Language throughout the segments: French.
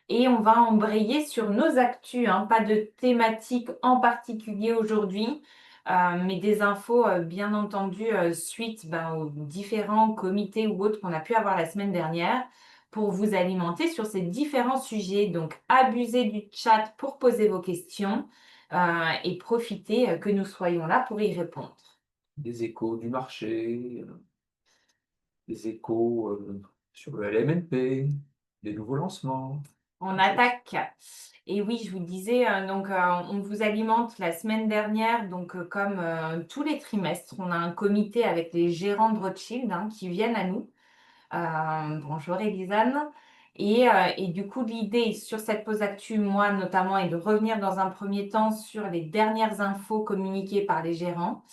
et on va embrayer sur nos actus, hein, pas de thématique en particulier aujourd'hui, mais des infos, bien entendu, suite aux différents comités ou autres qu'on a pu avoir la semaine dernière pour vous alimenter sur ces différents sujets. Donc, abusez du chat pour poser vos questions et profitez que nous soyons là pour y répondre. Des échos du marché, des échos sur le LMNP, des nouveaux lancements. On attaque. Et oui, je vous disais, on vous alimente la semaine dernière, comme tous les trimestres, on a un comité avec les gérants de Rothschild qui viennent à nous. Bonjour Elisane. Et du coup, l'idée sur cette pause actu, moi notamment, est de revenir dans un premier temps sur les dernières infos communiquées par les gérants.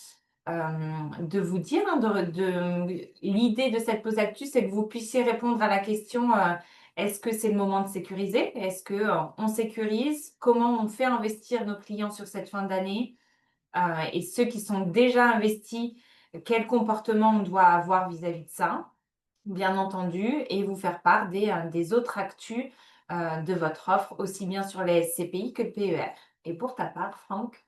De vous dire, l'idée de cette pause actu, c'est que vous puissiez répondre à la question est-ce que c'est le moment de sécuriser? Est-ce que on sécurise? Comment on fait investir nos clients sur cette fin d'année? Et ceux qui sont déjà investis, quel comportement on doit avoir vis-à-vis de ça, bien entendu, et vous faire part des autres actus de votre offre, aussi bien sur les SCPI que le PER. Et pour ta part, Franck?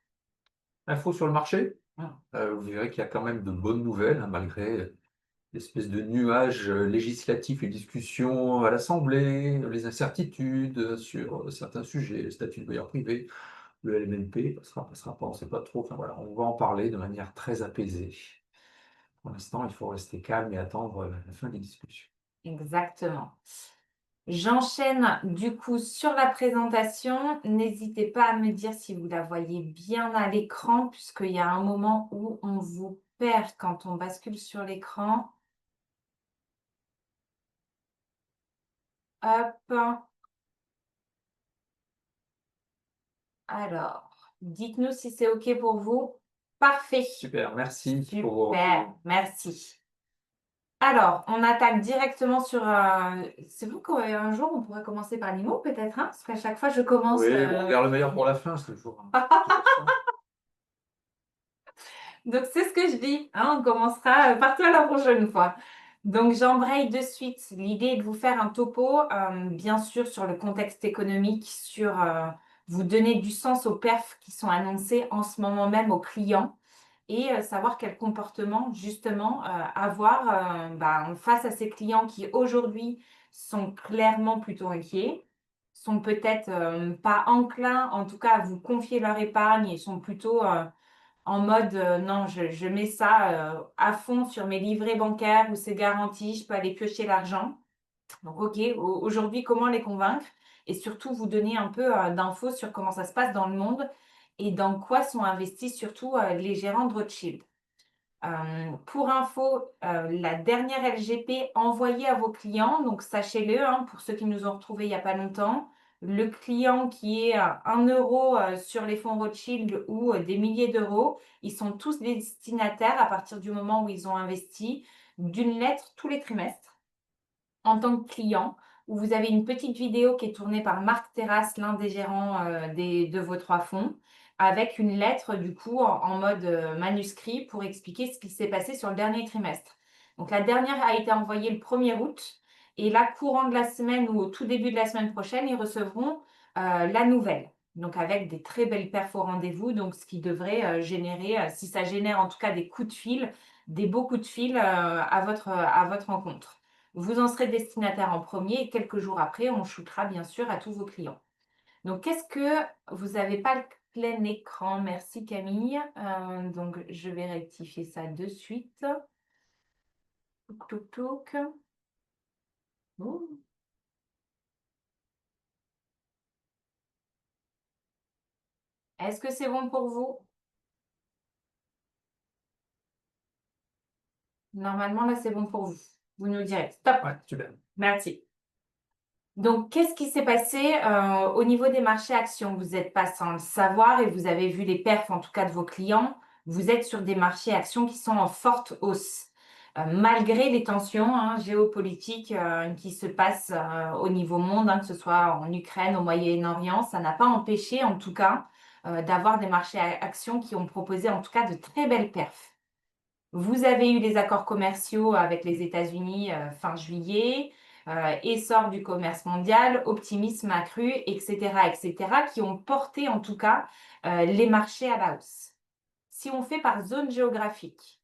Info sur le marché. Ah. Vous verrez qu'il y a quand même de bonnes nouvelles, hein, malgré l'espèce de nuage législatif et discussions à l'Assemblée, les incertitudes sur certains sujets, le statut de bailleur privé, le LMNP, passera pas, on ne sait pas trop. Enfin voilà, on va en parler de manière très apaisée. Pour l'instant, il faut rester calme et attendre la fin des discussions. Exactement. J'enchaîne du coup sur la présentation. N'hésitez pas à me dire si vous la voyez bien à l'écran, puisqu'il y a un moment où on vous perd quand on bascule sur l'écran. Hop. Alors, dites-nous si c'est OK pour vous. Parfait. Super, merci pour vos Super, merci. Alors, on attaque directement sur. C'est vous qu'un jour on pourrait commencer par l'IMO, peut-être, hein? Parce qu'à chaque fois je commence. Oui, on garde le meilleur pour la fin, c'est toujours. Donc, c'est ce que je dis, hein, on commencera par toi la prochaine fois. Donc, j'embraye de suite. L'idée est de vous faire un topo, bien sûr, sur le contexte économique, sur vous donner du sens aux perfs qui sont annoncés en ce moment même aux clients et savoir quel comportement, justement, avoir face à ces clients qui, aujourd'hui, sont clairement plutôt inquiets, sont peut-être pas enclins, en tout cas, à vous confier leur épargne et sont plutôt en mode non, je mets ça à fond sur mes livrets bancaires où c'est garanti, je peux aller piocher l'argent. Donc, OK, aujourd'hui, comment les convaincre? Et surtout, vous donner un peu d'infos sur comment ça se passe dans le monde et dans quoi sont investis surtout les gérants de Rothschild. Pour info, la dernière LGP envoyée à vos clients, donc sachez-le, hein, pour ceux qui nous ont retrouvés il n'y a pas longtemps, le client qui est à 1 euro sur les fonds Rothschild ou des milliers d'euros, ils sont tous destinataires à partir du moment où ils ont investi d'une lettre tous les trimestres en tant que client, où vous avez une petite vidéo qui est tournée par Marc Terrasse, l'un des gérants de vos 3 fonds, avec une lettre du coup en mode manuscrit pour expliquer ce qui s'est passé sur le dernier trimestre. Donc la dernière a été envoyée le 1er août et là, courant de la semaine ou au tout début de la semaine prochaine, ils recevront la nouvelle. Donc avec des très belles perfs au rendez-vous, donc ce qui devrait générer, si ça génère en tout cas des coups de fil, des beaux coups de fil à votre rencontre. Vous en serez destinataire en premier et quelques jours après, on shootera bien sûr à tous vos clients. Donc, qu'est-ce que vous n'avez pas le plein écran? Merci Camille. Donc, je vais rectifier ça de suite. Touk, touk, touk. Oh. Est-ce que c'est bon pour vous? Normalement, là, c'est bon pour vous. Vous nous direz. Stop. Ouais, super. Merci. Donc, qu'est-ce qui s'est passé au niveau des marchés actions? Vous n'êtes pas sans le savoir et vous avez vu les perfs, en tout cas de vos clients. Vous êtes sur des marchés actions qui sont en forte hausse. Malgré les tensions géopolitiques qui se passent au niveau monde, que ce soit en Ukraine, au Moyen-Orient, ça n'a pas empêché, en tout cas, d'avoir des marchés actions qui ont proposé, en tout cas, de très belles perfs. Vous avez eu les accords commerciaux avec les États-Unis fin juillet. essor du commerce mondial, optimisme accru, etc., qui ont porté en tout cas les marchés à la hausse. Si on fait par zone géographique,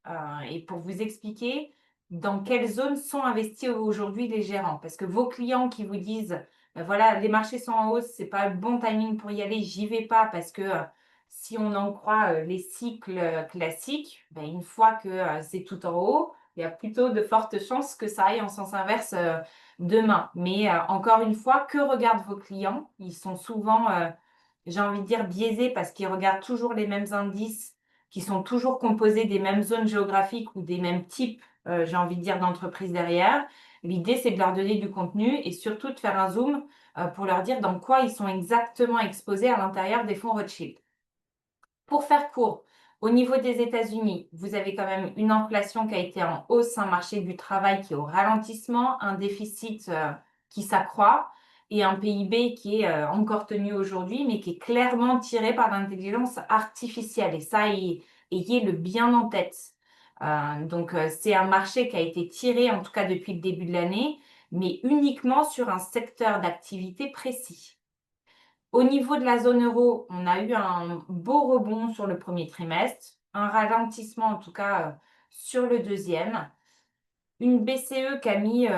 et pour vous expliquer dans quelles zones sont investis aujourd'hui les gérants, parce que vos clients qui vous disent, voilà, les marchés sont en hausse, c'est pas le bon timing pour y aller, j'y vais pas parce que si on en croit les cycles classiques, ben, une fois que c'est tout en haut, il y a plutôt de fortes chances que ça aille en sens inverse demain. Mais encore une fois, que regardent vos clients? Ils sont souvent, j'ai envie de dire, biaisés parce qu'ils regardent toujours les mêmes indices qui sont toujours composés des mêmes zones géographiques ou des mêmes types, j'ai envie de dire, d'entreprises derrière. L'idée, c'est de leur donner du contenu et surtout de faire un zoom pour leur dire dans quoi ils sont exactement exposés à l'intérieur des fonds Rothschild. Pour faire court, au niveau des États-Unis, vous avez quand même une inflation qui a été en hausse, un marché du travail qui est au ralentissement, un déficit qui s'accroît et un PIB qui est encore tenu aujourd'hui, mais qui est clairement tiré par l'intelligence artificielle. Et ça, ayez-le bien en tête. C'est un marché qui a été tiré, en tout cas depuis le début de l'année, mais uniquement sur un secteur d'activité précis. Au niveau de la zone euro, on a eu un beau rebond sur le premier trimestre, un ralentissement en tout cas sur le deuxième, une BCE qui a mis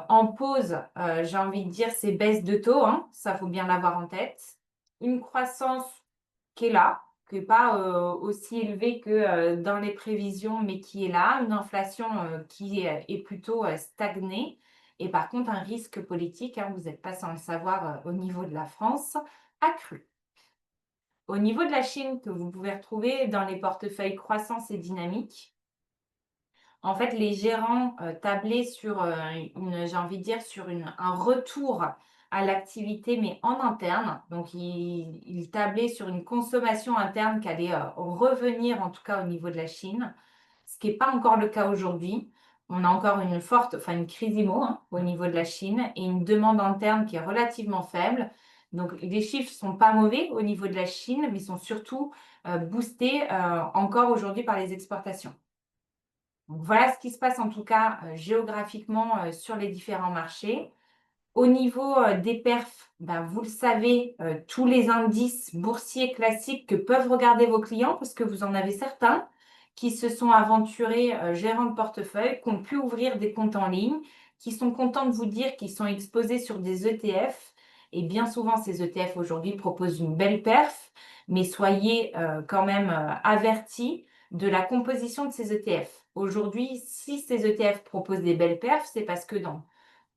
en pause, j'ai envie de dire, ses baisses de taux, hein, ça faut bien l'avoir en tête, une croissance qui est là, qui n'est pas aussi élevée que dans les prévisions, mais qui est là, une inflation qui est plutôt stagnée, et par contre un risque politique, hein, vous n'êtes pas sans le savoir au niveau de la France, accru. Au niveau de la Chine, que vous pouvez retrouver dans les portefeuilles croissance et dynamique, en fait, les gérants tablaient sur j'ai envie de dire, sur un retour à l'activité, mais en interne. Donc, ils tablaient sur une consommation interne qui allait revenir, en tout cas au niveau de la Chine, ce qui n'est pas encore le cas aujourd'hui. On a encore une crise IMO hein, au niveau de la Chine et une demande interne qui est relativement faible. Donc, les chiffres ne sont pas mauvais au niveau de la Chine, mais sont surtout boostés encore aujourd'hui par les exportations. Donc, voilà ce qui se passe en tout cas géographiquement sur les différents marchés. Au niveau des perfs, ben, vous le savez, tous les indices boursiers classiques que peuvent regarder vos clients, parce que vous en avez certains qui se sont aventurés gérants de portefeuille, qui ont pu ouvrir des comptes en ligne, qui sont contents de vous dire qu'ils sont exposés sur des ETF. Et bien souvent, ces ETF aujourd'hui proposent une belle perf, mais soyez quand même avertis de la composition de ces ETF. Aujourd'hui, si ces ETF proposent des belles perfs, c'est parce que dans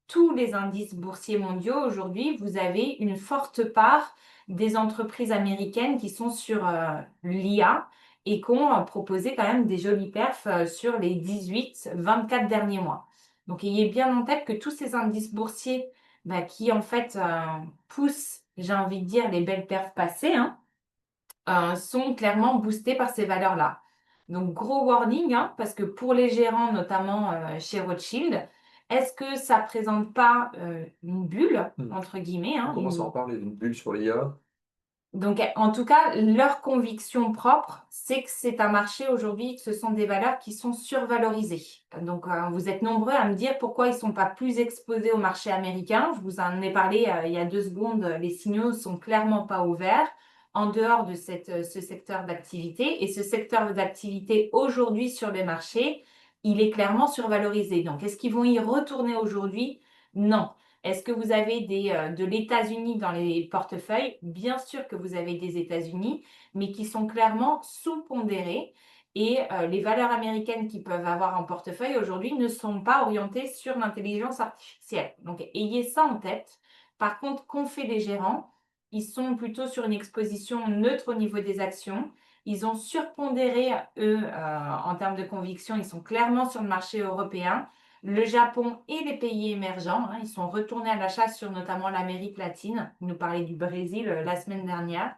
tous les indices boursiers mondiaux, aujourd'hui, vous avez une forte part des entreprises américaines qui sont sur l'IA et qui ont proposé quand même des jolis perfs sur les 18-24 derniers mois. Donc, ayez bien en tête que tous ces indices boursiers bah, qui, en fait, poussent, j'ai envie de dire, les belles perfs passées, hein, sont clairement boostés par ces valeurs-là. Donc, gros warning, hein, parce que pour les gérants, notamment chez Rothschild, est-ce que ça ne présente pas une bulle, entre guillemets, On hein, commence à en parler d'une bulle sur l'IA. Donc, en tout cas, leur conviction propre, c'est que c'est un marché aujourd'hui, que ce sont des valeurs qui sont survalorisées. Donc, vous êtes nombreux à me dire pourquoi ils ne sont pas plus exposés au marché américain. Je vous en ai parlé il y a 2 secondes, les signaux ne sont clairement pas ouverts en dehors de ce secteur d'activité. Et ce secteur d'activité aujourd'hui sur les marchés, il est clairement survalorisé. Donc, est-ce qu'ils vont y retourner aujourd'hui? Non. Est-ce que vous avez de l'États-Unis dans les portefeuilles? Bien sûr que vous avez des États-Unis, mais qui sont clairement sous-pondérés. Et les valeurs américaines qu'ils peuvent avoir en portefeuille aujourd'hui ne sont pas orientées sur l'intelligence artificielle. Donc, ayez ça en tête. Par contre, qu'ont fait les gérants? Ils sont plutôt sur une exposition neutre au niveau des actions. Ils ont surpondéré, eux, en termes de conviction. Ils sont clairement sur le marché européen. Le Japon et les pays émergents, hein, ils sont retournés à la chasse sur notamment l'Amérique latine. Ils nous parlaient du Brésil la semaine dernière.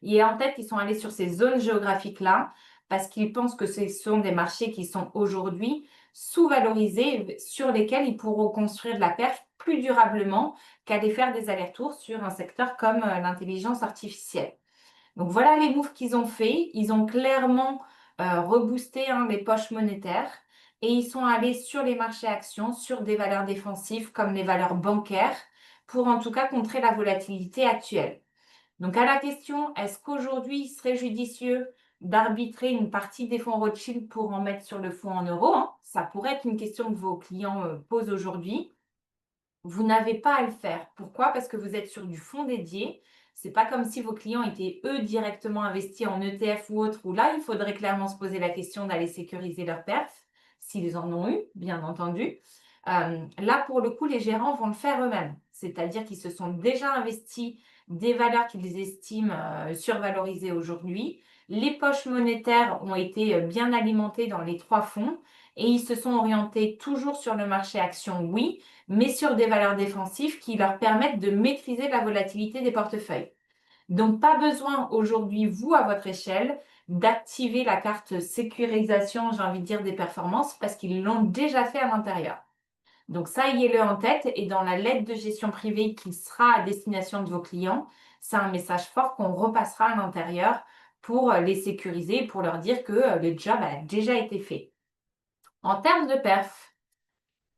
Et en tête, ils sont allés sur ces zones géographiques-là parce qu'ils pensent que ce sont des marchés qui sont aujourd'hui sous-valorisés, sur lesquels ils pourront construire de la perf plus durablement qu'aller faire des allers-retours sur un secteur comme l'intelligence artificielle. Donc voilà les moves qu'ils ont fait. Ils ont clairement reboosté hein, les poches monétaires. et ils sont allés sur les marchés actions, sur des valeurs défensives comme les valeurs bancaires, pour en tout cas contrer la volatilité actuelle. Donc à la question, est-ce qu'aujourd'hui il serait judicieux d'arbitrer une partie des fonds Rothschild pour en mettre sur le fonds en euros, hein? Ça pourrait être une question que vos clients posent aujourd'hui. Vous n'avez pas à le faire. Pourquoi? Parce que vous êtes sur du fonds dédié. C'est pas comme si vos clients étaient eux directement investis en ETF ou autre, où là, il faudrait clairement se poser la question d'aller sécuriser leurs perfs, s'ils en ont eu, bien entendu. Là, pour le coup, les gérants vont le faire eux-mêmes. C'est-à-dire qu'ils se sont déjà investis des valeurs qu'ils estiment survalorisées aujourd'hui. Les poches monétaires ont été bien alimentées dans les trois fonds et ils se sont orientés toujours sur le marché action, oui, mais sur des valeurs défensives qui leur permettent de maîtriser la volatilité des portefeuilles. Donc, pas besoin aujourd'hui, vous, à votre échelle, d'activer la carte sécurisation, j'ai envie de dire, des performances, parce qu'ils l'ont déjà fait à l'intérieur. Donc, ça, ayez-le en tête. Et dans la lettre de gestion privée qui sera à destination de vos clients, c'est un message fort qu'on repassera à l'intérieur pour les sécuriser, pour leur dire que le job a déjà été fait. En termes de perf,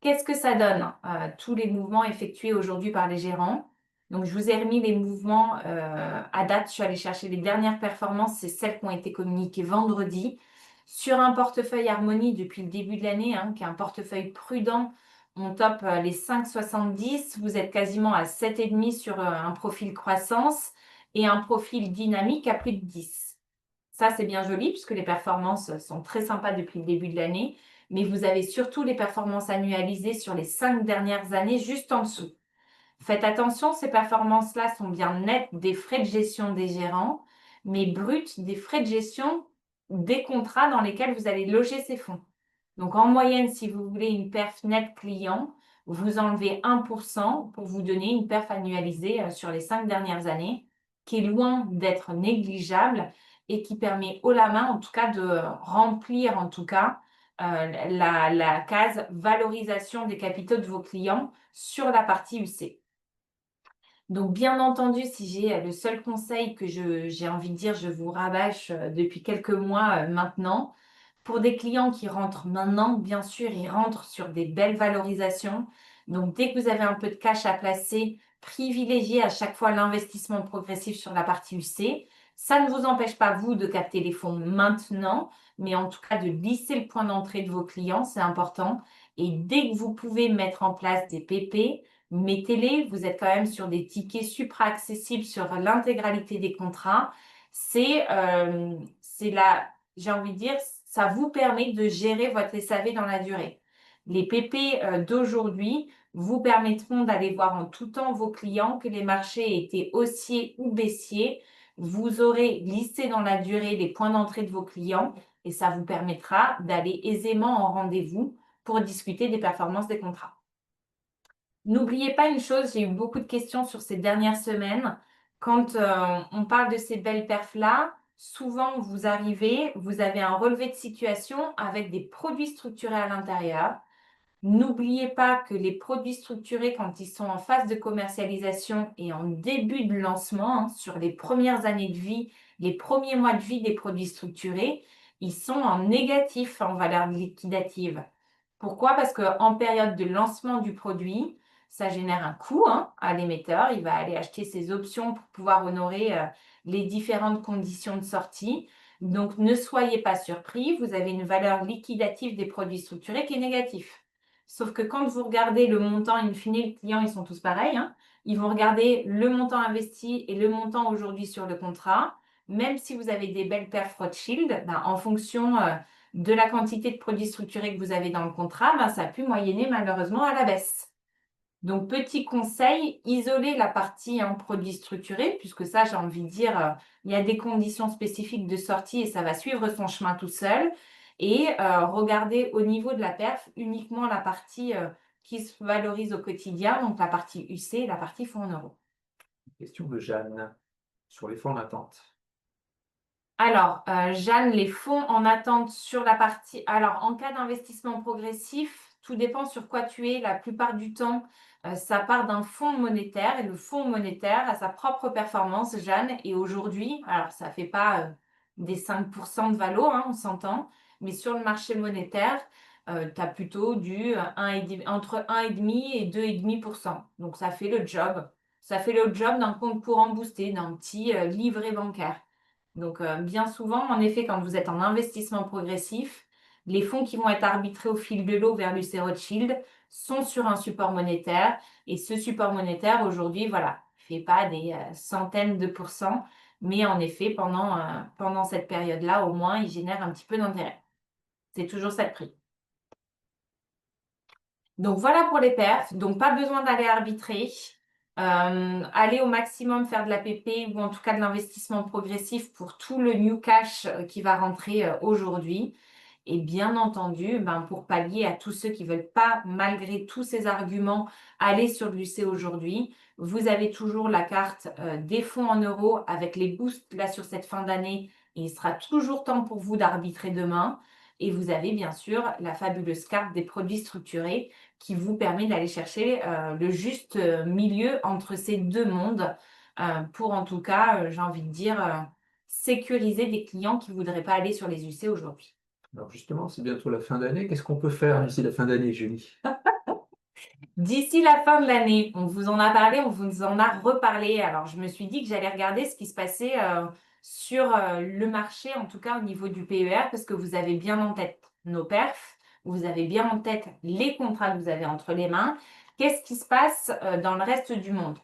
qu'est-ce que ça donne, tous les mouvements effectués aujourd'hui par les gérants? Donc, je vous ai remis les mouvements à date. Je suis allée chercher les dernières performances, c'est celles qui ont été communiquées vendredi. Sur un portefeuille Harmonie depuis le début de l'année, hein, qui est un portefeuille prudent, on top les 5,70. Vous êtes quasiment à 7,5 sur un profil croissance et un profil dynamique à plus de 10. Ça, c'est bien joli puisque les performances sont très sympas depuis le début de l'année, mais vous avez surtout les performances annualisées sur les 5 dernières années juste en dessous. Faites attention, ces performances-là sont bien nettes des frais de gestion des gérants, mais brutes des frais de gestion des contrats dans lesquels vous allez loger ces fonds. Donc en moyenne, si vous voulez une perf nette client, vous enlevez 1% pour vous donner une perf annualisée sur les 5 dernières années, qui est loin d'être négligeable et qui permet haut la main, en tout cas, de remplir, en tout cas, la case valorisation des capitaux de vos clients sur la partie UC. Donc, bien entendu, si j'ai le seul conseil que j'ai envie de dire, je vous rabâche depuis quelques mois maintenant, pour des clients qui rentrent maintenant, bien sûr, ils rentrent sur des belles valorisations. Donc, dès que vous avez un peu de cash à placer, privilégiez à chaque fois l'investissement progressif sur la partie UC. Ça ne vous empêche pas, vous, de capter les fonds maintenant, mais en tout cas de lisser le point d'entrée de vos clients, c'est important. Et dès que vous pouvez mettre en place des PP, mettez-les. Vous êtes quand même sur des tickets supra-accessibles sur l'intégralité des contrats. C'est la, j'ai envie de dire, ça vous permet de gérer votre SAV dans la durée. Les PP d'aujourd'hui vous permettront d'aller voir en tout temps vos clients, que les marchés étaient haussiers ou baissiers. Vous aurez listé dans la durée les points d'entrée de vos clients et ça vous permettra d'aller aisément en rendez-vous pour discuter des performances des contrats. N'oubliez pas une chose, j'ai eu beaucoup de questions sur ces dernières semaines. Quand on parle de ces belles perfs-là, souvent vous arrivez, vous avez un relevé de situation avec des produits structurés à l'intérieur. N'oubliez pas que les produits structurés, quand ils sont en phase de commercialisation et en début de lancement, hein, sur les premières années de vie, les premiers mois de vie des produits structurés, ils sont en négatif en valeur liquidative. Pourquoi? Parce qu'en période de lancement du produit, ça génère un coût hein, à l'émetteur. Il va aller acheter ses options pour pouvoir honorer les différentes conditions de sortie. Donc, ne soyez pas surpris, vous avez une valeur liquidative des produits structurés qui est négative. Sauf que quand vous regardez le montant, in fine, les clients, ils sont tous pareils. Hein. Ils vont regarder le montant investi et le montant aujourd'hui sur le contrat. Même si vous avez des belles perfs Rothschild, ben, en fonction de la quantité de produits structurés que vous avez dans le contrat, ben, ça a pu moyenner malheureusement à la baisse. Donc, petit conseil, isolez la partie en produits structurés, puisque ça, j'ai envie de dire, il y a des conditions spécifiques de sortie et ça va suivre son chemin tout seul. Et regardez au niveau de la perf uniquement la partie qui se valorise au quotidien, donc la partie UC et la partie fonds en euros. Question de Jeanne sur les fonds en attente. Alors, Jeanne, les fonds en attente sur la partie. Alors, en cas d'investissement progressif, tout dépend sur quoi tu es. La plupart du temps, ça part d'un fonds monétaire et le fonds monétaire a sa propre performance, Jeanne. Et aujourd'hui, alors ça ne fait pas des 5% de valo, hein, on s'entend, mais sur le marché monétaire, tu as plutôt entre 1,5 et 2,5%. Donc ça fait le job. Ça fait le job d'un compte courant boosté, d'un petit livret bancaire. Donc bien souvent, en effet, quand vous êtes en investissement progressif, les fonds qui vont être arbitrés au fil de l'eau vers l'UC Rothschild sont sur un support monétaire. Et ce support monétaire, aujourd'hui, voilà, fait pas des centaines de pourcents, mais en effet, pendant cette période-là, au moins, il génère un petit peu d'intérêt. C'est toujours ça le prix. Donc voilà pour les perfs. Donc pas besoin d'aller arbitrer. Aller au maximum faire de la PP ou en tout cas de l'investissement progressif pour tout le new cash qui va rentrer aujourd'hui. Et bien entendu, ben, pour pallier à tous ceux qui ne veulent pas, malgré tous ces arguments, aller sur l'UC aujourd'hui, vous avez toujours la carte des fonds en euros avec les boosts là sur cette fin d'année. Et il sera toujours temps pour vous d'arbitrer demain. Et vous avez bien sûr la fabuleuse carte des produits structurés qui vous permet d'aller chercher le juste milieu entre ces deux mondes pour en tout cas, j'ai envie de dire, sécuriser des clients qui ne voudraient pas aller sur les UC aujourd'hui. Alors justement, c'est bientôt la fin d'année. Qu'est-ce qu'on peut faire d'ici la fin d'année, Julie? D'ici la fin de l'année, on vous en a parlé, on vous en a reparlé. Alors, je me suis dit que j'allais regarder ce qui se passait sur le marché, en tout cas au niveau du PER, parce que vous avez bien en tête nos perfs, vous avez bien en tête les contrats que vous avez entre les mains. Qu'est-ce qui se passe dans le reste du monde?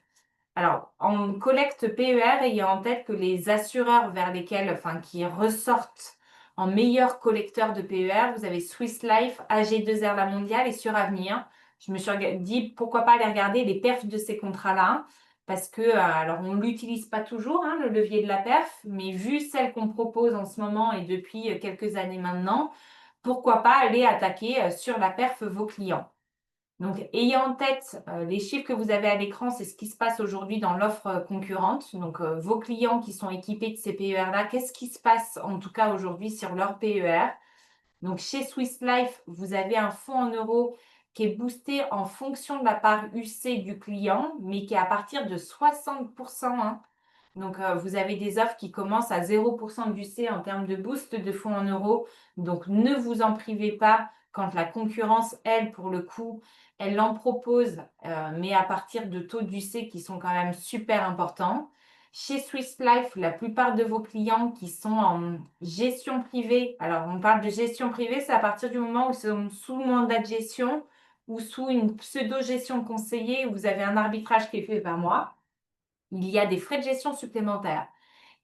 Alors, en collecte PER, ayez en tête que les assureurs vers lesquels, enfin, qui ressortent en meilleurs collecteurs de PER, vous avez Swiss Life, AG2R La Mondiale et Suravenir. Je me suis dit pourquoi pas aller regarder les perfs de ces contrats-là, parce que, alors, on ne l'utilise pas toujours, hein, le levier de la perf, mais vu celle qu'on propose en ce moment et depuis quelques années maintenant, pourquoi pas aller attaquer sur la perf vos clients. Donc, ayez en tête les chiffres que vous avez à l'écran, c'est ce qui se passe aujourd'hui dans l'offre concurrente. Donc, vos clients qui sont équipés de ces PER-là, qu'est-ce qui se passe en tout cas aujourd'hui sur leur PER? Donc, chez Swiss Life, vous avez un fonds en euros qui est boosté en fonction de la part UC du client, mais qui est à partir de 60%, hein. Donc, vous avez des offres qui commencent à 0% d'UC en termes de boost de fonds en euros. Donc, ne vous en privez pas quand la concurrence, elle, pour le coup, elle en propose, mais à partir de taux d'UC qui sont quand même super importants. Chez Swiss Life, la plupart de vos clients qui sont en gestion privée, alors on parle de gestion privée, c'est à partir du moment où ils sont sous mandat de gestion ou sous une pseudo-gestion conseillée, où vous avez un arbitrage qui est fait par moi, il y a des frais de gestion supplémentaires.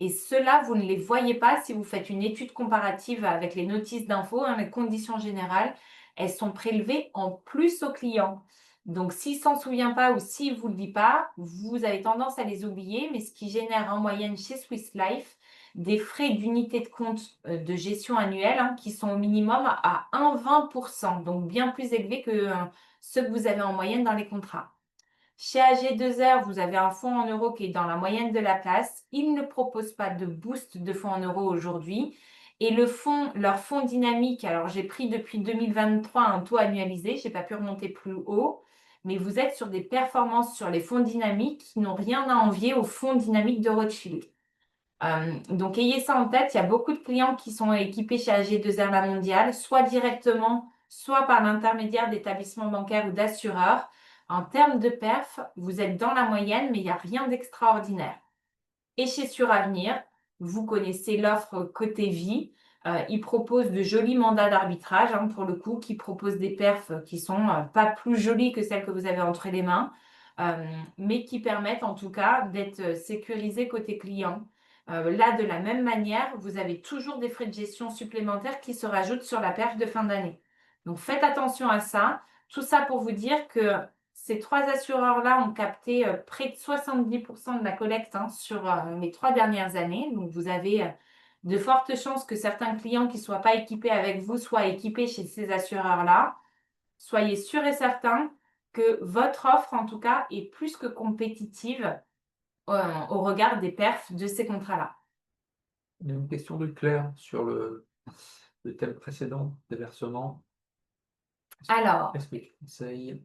Et ceux-là, vous ne les voyez pas si vous faites une étude comparative avec les notices d'info, hein, les conditions générales, elles sont prélevées en plus aux clients. Donc, s'il ne s'en souvient pas ou s'il ne vous le dit pas, vous avez tendance à les oublier, mais ce qui génère en moyenne chez Swiss Life des frais d'unité de compte de gestion annuelle hein, qui sont au minimum à 1,20%, donc bien plus élevés que ceux que vous avez en moyenne dans les contrats. Chez AG2R, vous avez un fonds en euros qui est dans la moyenne de la place. Ils ne proposent pas de boost de fonds en euros aujourd'hui. Et leur fonds dynamique, alors j'ai pris depuis 2023 un taux annualisé, je n'ai pas pu remonter plus haut, mais vous êtes sur des performances sur les fonds dynamiques qui n'ont rien à envier aux fonds dynamiques de Rothschild. Donc ayez ça en tête, il y a beaucoup de clients qui sont équipés chez AG2R La Mondiale, soit directement, soit par l'intermédiaire d'établissements bancaires ou d'assureurs. En termes de perf, vous êtes dans la moyenne, mais il n'y a rien d'extraordinaire. Et chez Suravenir, vous connaissez l'offre côté vie. Ils proposent de jolis mandats d'arbitrage, hein, pour le coup, qui proposent des perfs qui sont pas plus jolies que celles que vous avez entre les mains, mais qui permettent en tout cas d'être sécurisés côté client. Là, de la même manière, vous avez toujours des frais de gestion supplémentaires qui se rajoutent sur la perf de fin d'année. Donc, faites attention à ça. Tout ça pour vous dire que ces trois assureurs-là ont capté près de 70% de la collecte hein, sur les 3 dernières années. Donc, vous avez de fortes chances que certains clients qui ne soient pas équipés avec vous soient équipés chez ces assureurs-là. Soyez sûrs et certains que votre offre, en tout cas, est plus que compétitive au regard des perfs de ces contrats-là. Il y a une question de Claire sur le thème précédent des versements. Alors, Explique, conseil.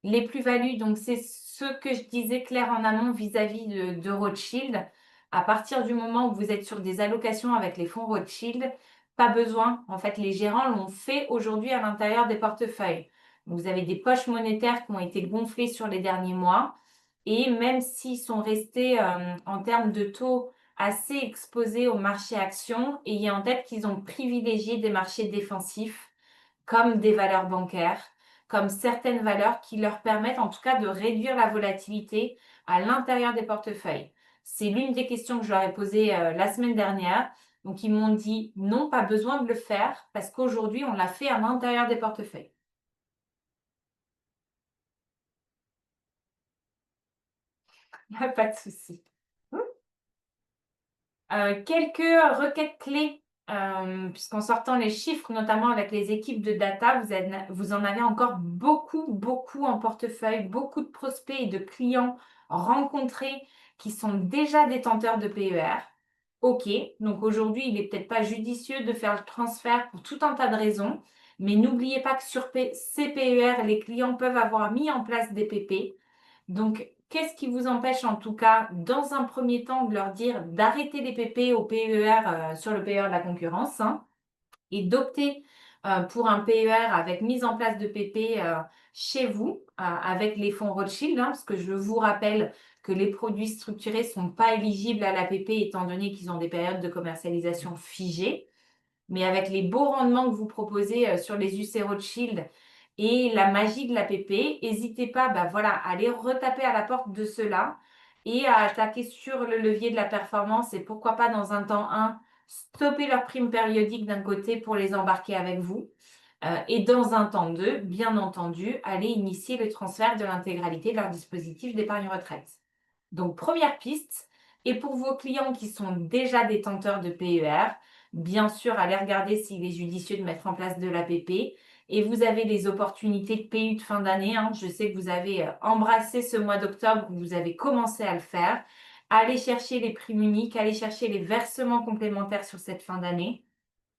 les plus-values, donc c'est ce que je disais Claire en amont vis-à-vis de Rothschild. À partir du moment où vous êtes sur des allocations avec les fonds Rothschild, pas besoin. En fait, les gérants l'ont fait aujourd'hui à l'intérieur des portefeuilles. Vous avez des poches monétaires qui ont été gonflées sur les derniers mois. Et même s'ils sont restés en termes de taux assez exposés au marché actions, ayez en tête qu'ils ont privilégié des marchés défensifs comme des valeurs bancaires, comme certaines valeurs qui leur permettent en tout cas de réduire la volatilité à l'intérieur des portefeuilles. C'est l'une des questions que je leur ai posées la semaine dernière. Donc, ils m'ont dit non, pas besoin de le faire parce qu'aujourd'hui, on l'a fait à l'intérieur des portefeuilles. Il n'y a pas de souci. Quelques requêtes clés, puisqu'en sortant les chiffres, notamment avec les équipes de data, vous en avez encore beaucoup, beaucoup en portefeuille, beaucoup de prospects et de clients rencontrés qui sont déjà détenteurs de PER. OK, donc aujourd'hui, il n'est peut-être pas judicieux de faire le transfert pour tout un tas de raisons, mais n'oubliez pas que sur ces PER, les clients peuvent avoir mis en place des PP. Donc, qu'est-ce qui vous empêche en tout cas, dans un premier temps, de leur dire d'arrêter les PP au PER sur le PER de la concurrence, hein, et d'opter pour un PER avec mise en place de PP chez vous, avec les fonds Rothschild, hein, parce que je vous rappelle que les produits structurés ne sont pas éligibles à la PP étant donné qu'ils ont des périodes de commercialisation figées. Mais avec les beaux rendements que vous proposez sur les UC Rothschild et la magie de l'APP, n'hésitez pas voilà, à aller retaper à la porte de ceux-là et à attaquer sur le levier de la performance et pourquoi pas dans un temps 1, stopper leur prime périodique d'un côté pour les embarquer avec vous. Et dans un temps 2, bien entendu, aller initier le transfert de l'intégralité de leur dispositif d'épargne retraite. Donc, première piste, et pour vos clients qui sont déjà détenteurs de PER, bien sûr, allez regarder s'il est judicieux de mettre en place de l'APP. Et vous avez les opportunités de PU de fin d'année, hein. Je sais que vous avez embrassé ce mois d'octobre, vous avez commencé à le faire. Allez chercher les primes uniques, allez chercher les versements complémentaires sur cette fin d'année.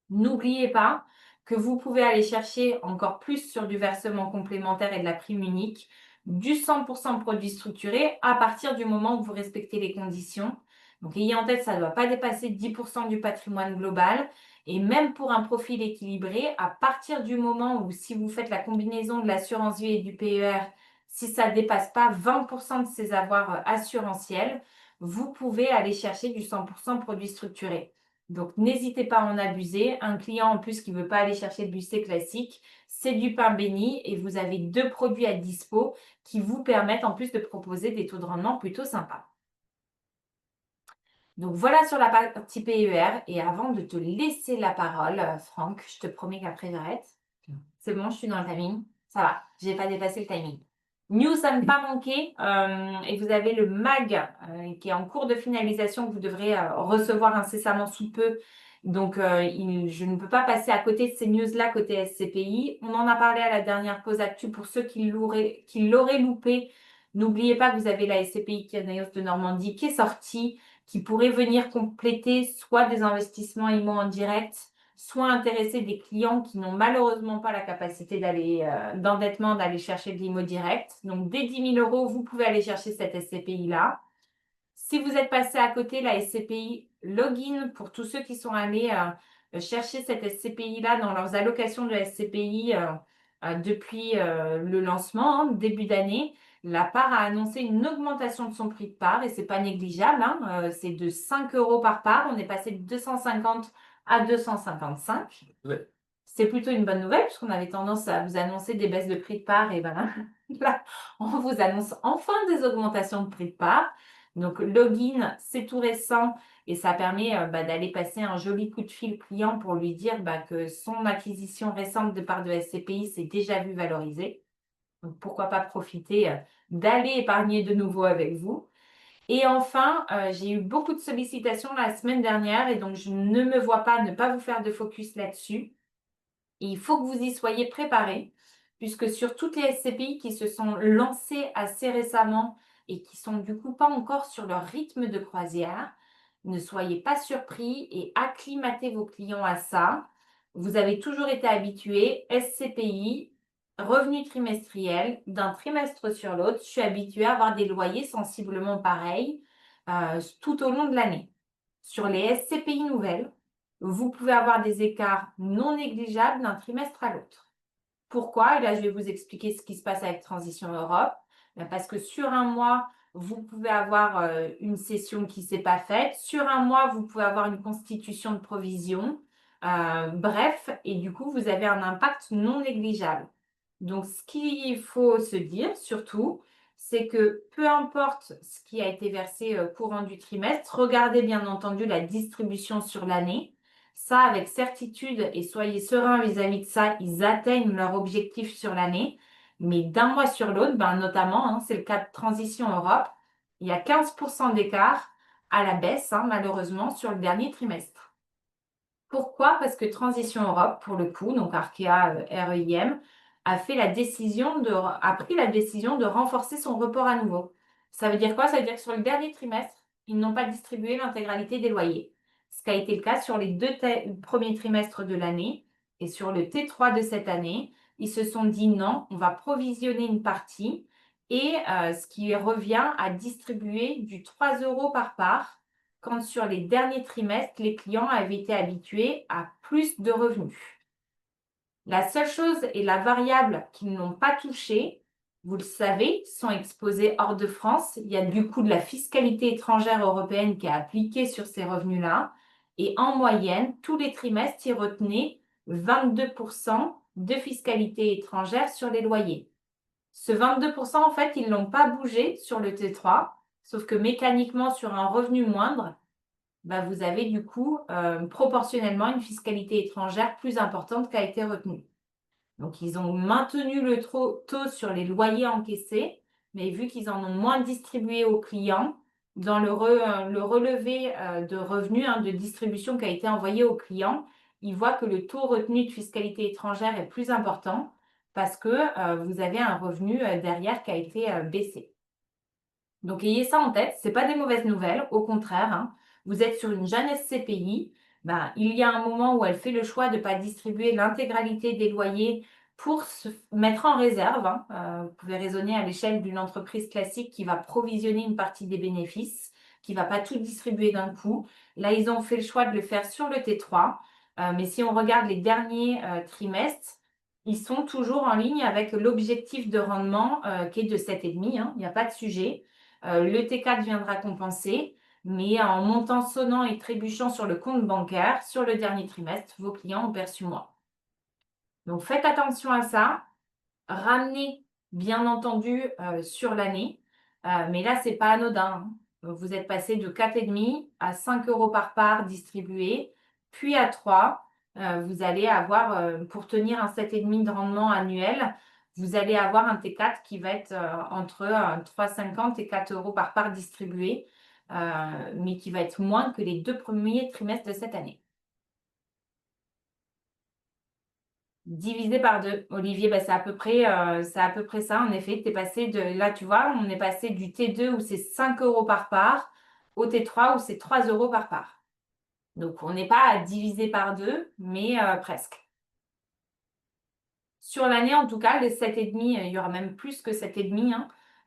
N'oubliez pas que vous pouvez aller chercher encore plus sur du versement complémentaire et de la prime unique, du 100% produit structuré à partir du moment où vous respectez les conditions. Donc, ayez en tête, ça ne doit pas dépasser 10% du patrimoine global. Et même pour un profil équilibré, à partir du moment où, si vous faites la combinaison de l'assurance vie et du PER, si ça ne dépasse pas 20% de ses avoirs assurantiels, vous pouvez aller chercher du 100% produit structuré. Donc, n'hésitez pas à en abuser. Un client en plus qui ne veut pas aller chercher le bustier classique, c'est du pain béni et vous avez 2 produits à dispo qui vous permettent en plus de proposer des taux de rendement plutôt sympas. Donc, voilà sur la partie PER. Et avant de te laisser la parole, Franck, je te promets qu'après j'arrête. C'est bon, je suis dans le timing. Ça va, je n'ai pas dépassé le timing. News à ne pas manquer. Et vous avez le MAG qui est en cours de finalisation que vous devrez recevoir incessamment sous peu. Donc, je ne peux pas passer à côté de ces news-là côté SCPI. On en a parlé à la dernière pause actu pour ceux qui l'auraient loupé. N'oubliez pas que vous avez la SCPI Canaos de Normandie qui est sortie, qui pourrait venir compléter soit des investissements IMO en direct, soit intéresser des clients qui n'ont malheureusement pas la capacité d'endettement d'aller chercher de l'IMO direct. Donc, dès 10 000 euros, vous pouvez aller chercher cette SCPI-là. Si vous êtes passé à côté, la SCPI Login, pour tous ceux qui sont allés chercher cette SCPI-là dans leurs allocations de SCPI depuis le lancement, hein, début d'année, la part a annoncé une augmentation de son prix de part et c'est pas négligeable, hein, c'est de 5 euros par part. On est passé de 250 à 255. Ouais. C'est plutôt une bonne nouvelle puisqu'on avait tendance à vous annoncer des baisses de prix de part et voilà, là, on vous annonce enfin des augmentations de prix de part. Donc, login, c'est tout récent et ça permet d'aller passer un joli coup de fil client pour lui dire que son acquisition récente de part de SCPI s'est déjà vue valorisée. Donc, pourquoi pas profiter d'aller épargner de nouveau avec vous. Et enfin, j'ai eu beaucoup de sollicitations la semaine dernière et donc je ne me vois pas ne pas vous faire de focus là-dessus. Et il faut que vous y soyez préparés, puisque sur toutes les SCPI qui se sont lancées assez récemment et qui sont du coup pas encore sur leur rythme de croisière, ne soyez pas surpris et acclimatez vos clients à ça. Vous avez toujours été habitués, SCPI, revenu trimestriel, d'un trimestre sur l'autre, je suis habituée à avoir des loyers sensiblement pareils tout au long de l'année. Sur les SCPI nouvelles, vous pouvez avoir des écarts non négligeables d'un trimestre à l'autre. Pourquoi? Et là, je vais vous expliquer ce qui se passe avec Transition Europe. Ben, parce que sur un mois, vous pouvez avoir une session qui ne s'est pas faite. Sur un mois, vous pouvez avoir une constitution de provision. Bref, et du coup, vous avez un impact non négligeable. Donc, ce qu'il faut se dire surtout, c'est que peu importe ce qui a été versé courant du trimestre, regardez bien entendu la distribution sur l'année. Ça, avec certitude, et soyez sereins vis-à-vis de ça, ils atteignent leur objectif sur l'année. Mais d'un mois sur l'autre, ben, notamment, hein, c'est le cas de Transition Europe, il y a 15% d'écart à la baisse, hein, malheureusement, sur le dernier trimestre. Pourquoi? Parce que Transition Europe, pour le coup, donc Arkea REIM, a pris la décision de renforcer son report à nouveau. Ça veut dire quoi? Ça veut dire que sur le dernier trimestre, ils n'ont pas distribué l'intégralité des loyers. Ce qui a été le cas sur les deux premiers trimestres de l'année et sur le T3 de cette année. Ils se sont dit non, on va provisionner une partie et ce qui revient à distribuer du 3 euros par part quand sur les derniers trimestres, les clients avaient été habitués à plus de revenus. La seule chose et la variable qu'ils n'ont pas touchée, vous le savez, sont exposés hors de France. Il y a du coup de la fiscalité étrangère européenne qui est appliquée sur ces revenus-là. Et en moyenne, tous les trimestres, ils retenaient 22% de fiscalité étrangère sur les loyers. Ce 22%, en fait, ils ne l'ont pas bougé sur le T3, sauf que mécaniquement, sur un revenu moindre, bah, vous avez du coup proportionnellement une fiscalité étrangère plus importante qui a été retenue. Donc, ils ont maintenu le taux sur les loyers encaissés, mais vu qu'ils en ont moins distribué aux clients, dans le relevé de revenus, hein, de distribution qui a été envoyé aux clients, ils voient que le taux retenu de fiscalité étrangère est plus important parce que vous avez un revenu derrière qui a été baissé. Donc, ayez ça en tête, ce n'est pas des mauvaises nouvelles, au contraire, hein. Vous êtes sur une jeune SCPI, ben, il y a un moment où elle fait le choix de ne pas distribuer l'intégralité des loyers pour se mettre en réserve, hein. Vous pouvez raisonner à l'échelle d'une entreprise classique qui va provisionner une partie des bénéfices, qui ne va pas tout distribuer d'un coup. Là, ils ont fait le choix de le faire sur le T3, mais si on regarde les derniers trimestres, ils sont toujours en ligne avec l'objectif de rendement qui est de 7,5, hein. Il n'y a pas de sujet. Le T4 viendra compenser, mais en montant sonnant et trébuchant sur le compte bancaire, sur le dernier trimestre, vos clients ont perçu moins. Donc faites attention à ça. Ramenez, bien entendu, sur l'année. Mais là, c'est pas anodin, hein. Vous êtes passé de 4,5 à 5 euros par part distribué, puis à 3. Vous allez avoir, pour tenir un 7,5 de rendement annuel, vous allez avoir un T4 qui va être entre 3,50 et 4 euros par part distribué, mais qui va être moins que les 2 premiers trimestres de cette année. Divisé par 2. Olivier, bah, c'est à peu près ça. En effet, t'es passé de, là, tu vois, on est passé du T2 où c'est 5 euros par part au T3 où c'est 3 euros par part. Donc, on n'est pas à diviser par 2, mais presque. Sur l'année, en tout cas, les 7,5, il y aura même plus que 7,5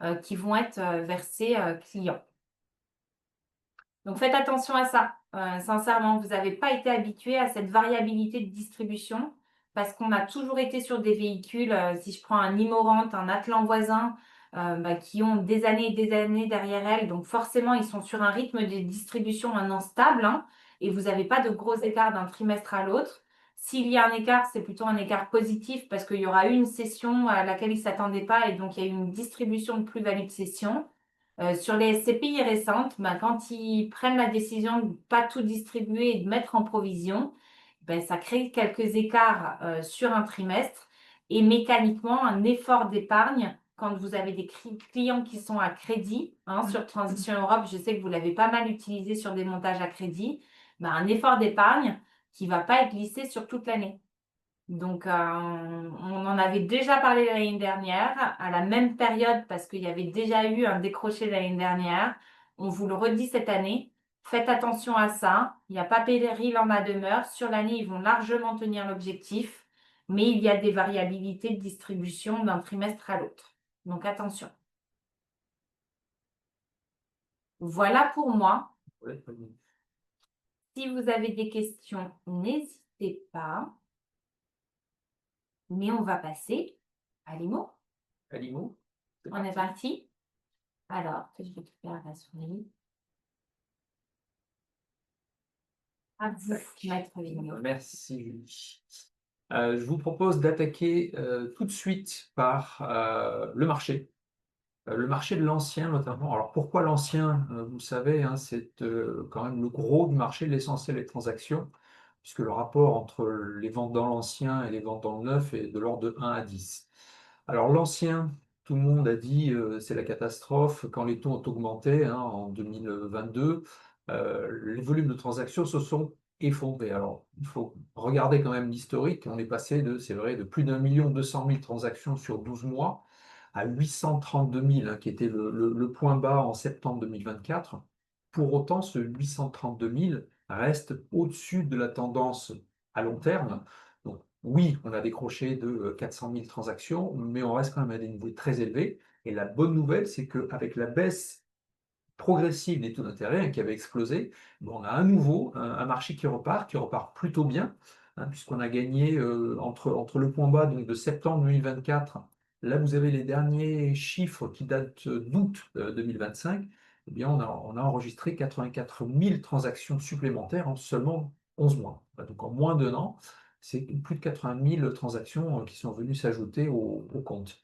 hein, qui vont être versés clients. Donc faites attention à ça. Sincèrement, vous n'avez pas été habitué à cette variabilité de distribution parce qu'on a toujours été sur des véhicules, si je prends un Immorant, un Atlan voisin, bah, qui ont des années et des années derrière elles. Donc forcément, ils sont sur un rythme de distribution maintenant stable hein, et vous n'avez pas de gros écarts d'un trimestre à l'autre. S'il y a un écart, c'est plutôt un écart positif parce qu'il y aura eu une session à laquelle ils ne s'attendaient pas et donc il y a eu une distribution de plus-value de session. Sur les SCPI récentes, ben, quand ils prennent la décision de ne pas tout distribuer et de mettre en provision, ben, ça crée quelques écarts sur un trimestre et mécaniquement un effort d'épargne quand vous avez des clients qui sont à crédit hein, sur Transition Europe. Je sais que vous l'avez pas mal utilisé sur des montages à crédit. Ben, un effort d'épargne qui ne va pas être glissé sur toute l'année. Donc, on en avait déjà parlé l'année dernière, à la même période, parce qu'il y avait déjà eu un décroché l'année dernière. On vous le redit cette année. Faites attention à ça. Il n'y a pas péril en la demeure. Sur l'année, ils vont largement tenir l'objectif, mais il y a des variabilités de distribution d'un trimestre à l'autre. Donc, attention. Voilà pour moi. Ouais, très bien. Si vous avez des questions, n'hésitez pas, mais on va passer à l'IMO. Alimo, c'est On est parti. parti? Alors, que je récupère la souris. À vous, maître Vigneault. Merci, Julie. Je vous propose d'attaquer tout de suite par le marché. Le marché de l'ancien notamment. Alors pourquoi l'ancien? Vous le savez, hein, c'est quand même le gros du marché, l'essentiel des transactions, puisque le rapport entre les ventes dans l'ancien et les ventes dans le neuf est de l'ordre de 1 à 10. Alors l'ancien, tout le monde a dit c'est la catastrophe quand les taux ont augmenté hein, en 2022. Les volumes de transactions se sont effondrés. Alors il faut regarder quand même l'historique. On est passé de, c'est vrai, de plus d'1 200 000 transactions sur 12 mois à 832 000, hein, qui était le point bas en septembre 2024. Pour autant, ce 832 000 reste au-dessus de la tendance à long terme. Donc, oui, on a décroché de 400 000 transactions, mais on reste quand même à des niveaux très élevés. Et la bonne nouvelle, c'est qu'avec la baisse progressive des taux d'intérêt hein, qui avait explosé, bon, on a à nouveau un marché qui repart plutôt bien, hein, puisqu'on a gagné entre le point bas donc, de septembre 2024, là vous avez les derniers chiffres qui datent d'août 2025, eh bien, on a enregistré 84 000 transactions supplémentaires en seulement 11 mois. Donc en moins d'un an, c'est plus de 80 000 transactions qui sont venues s'ajouter au compte.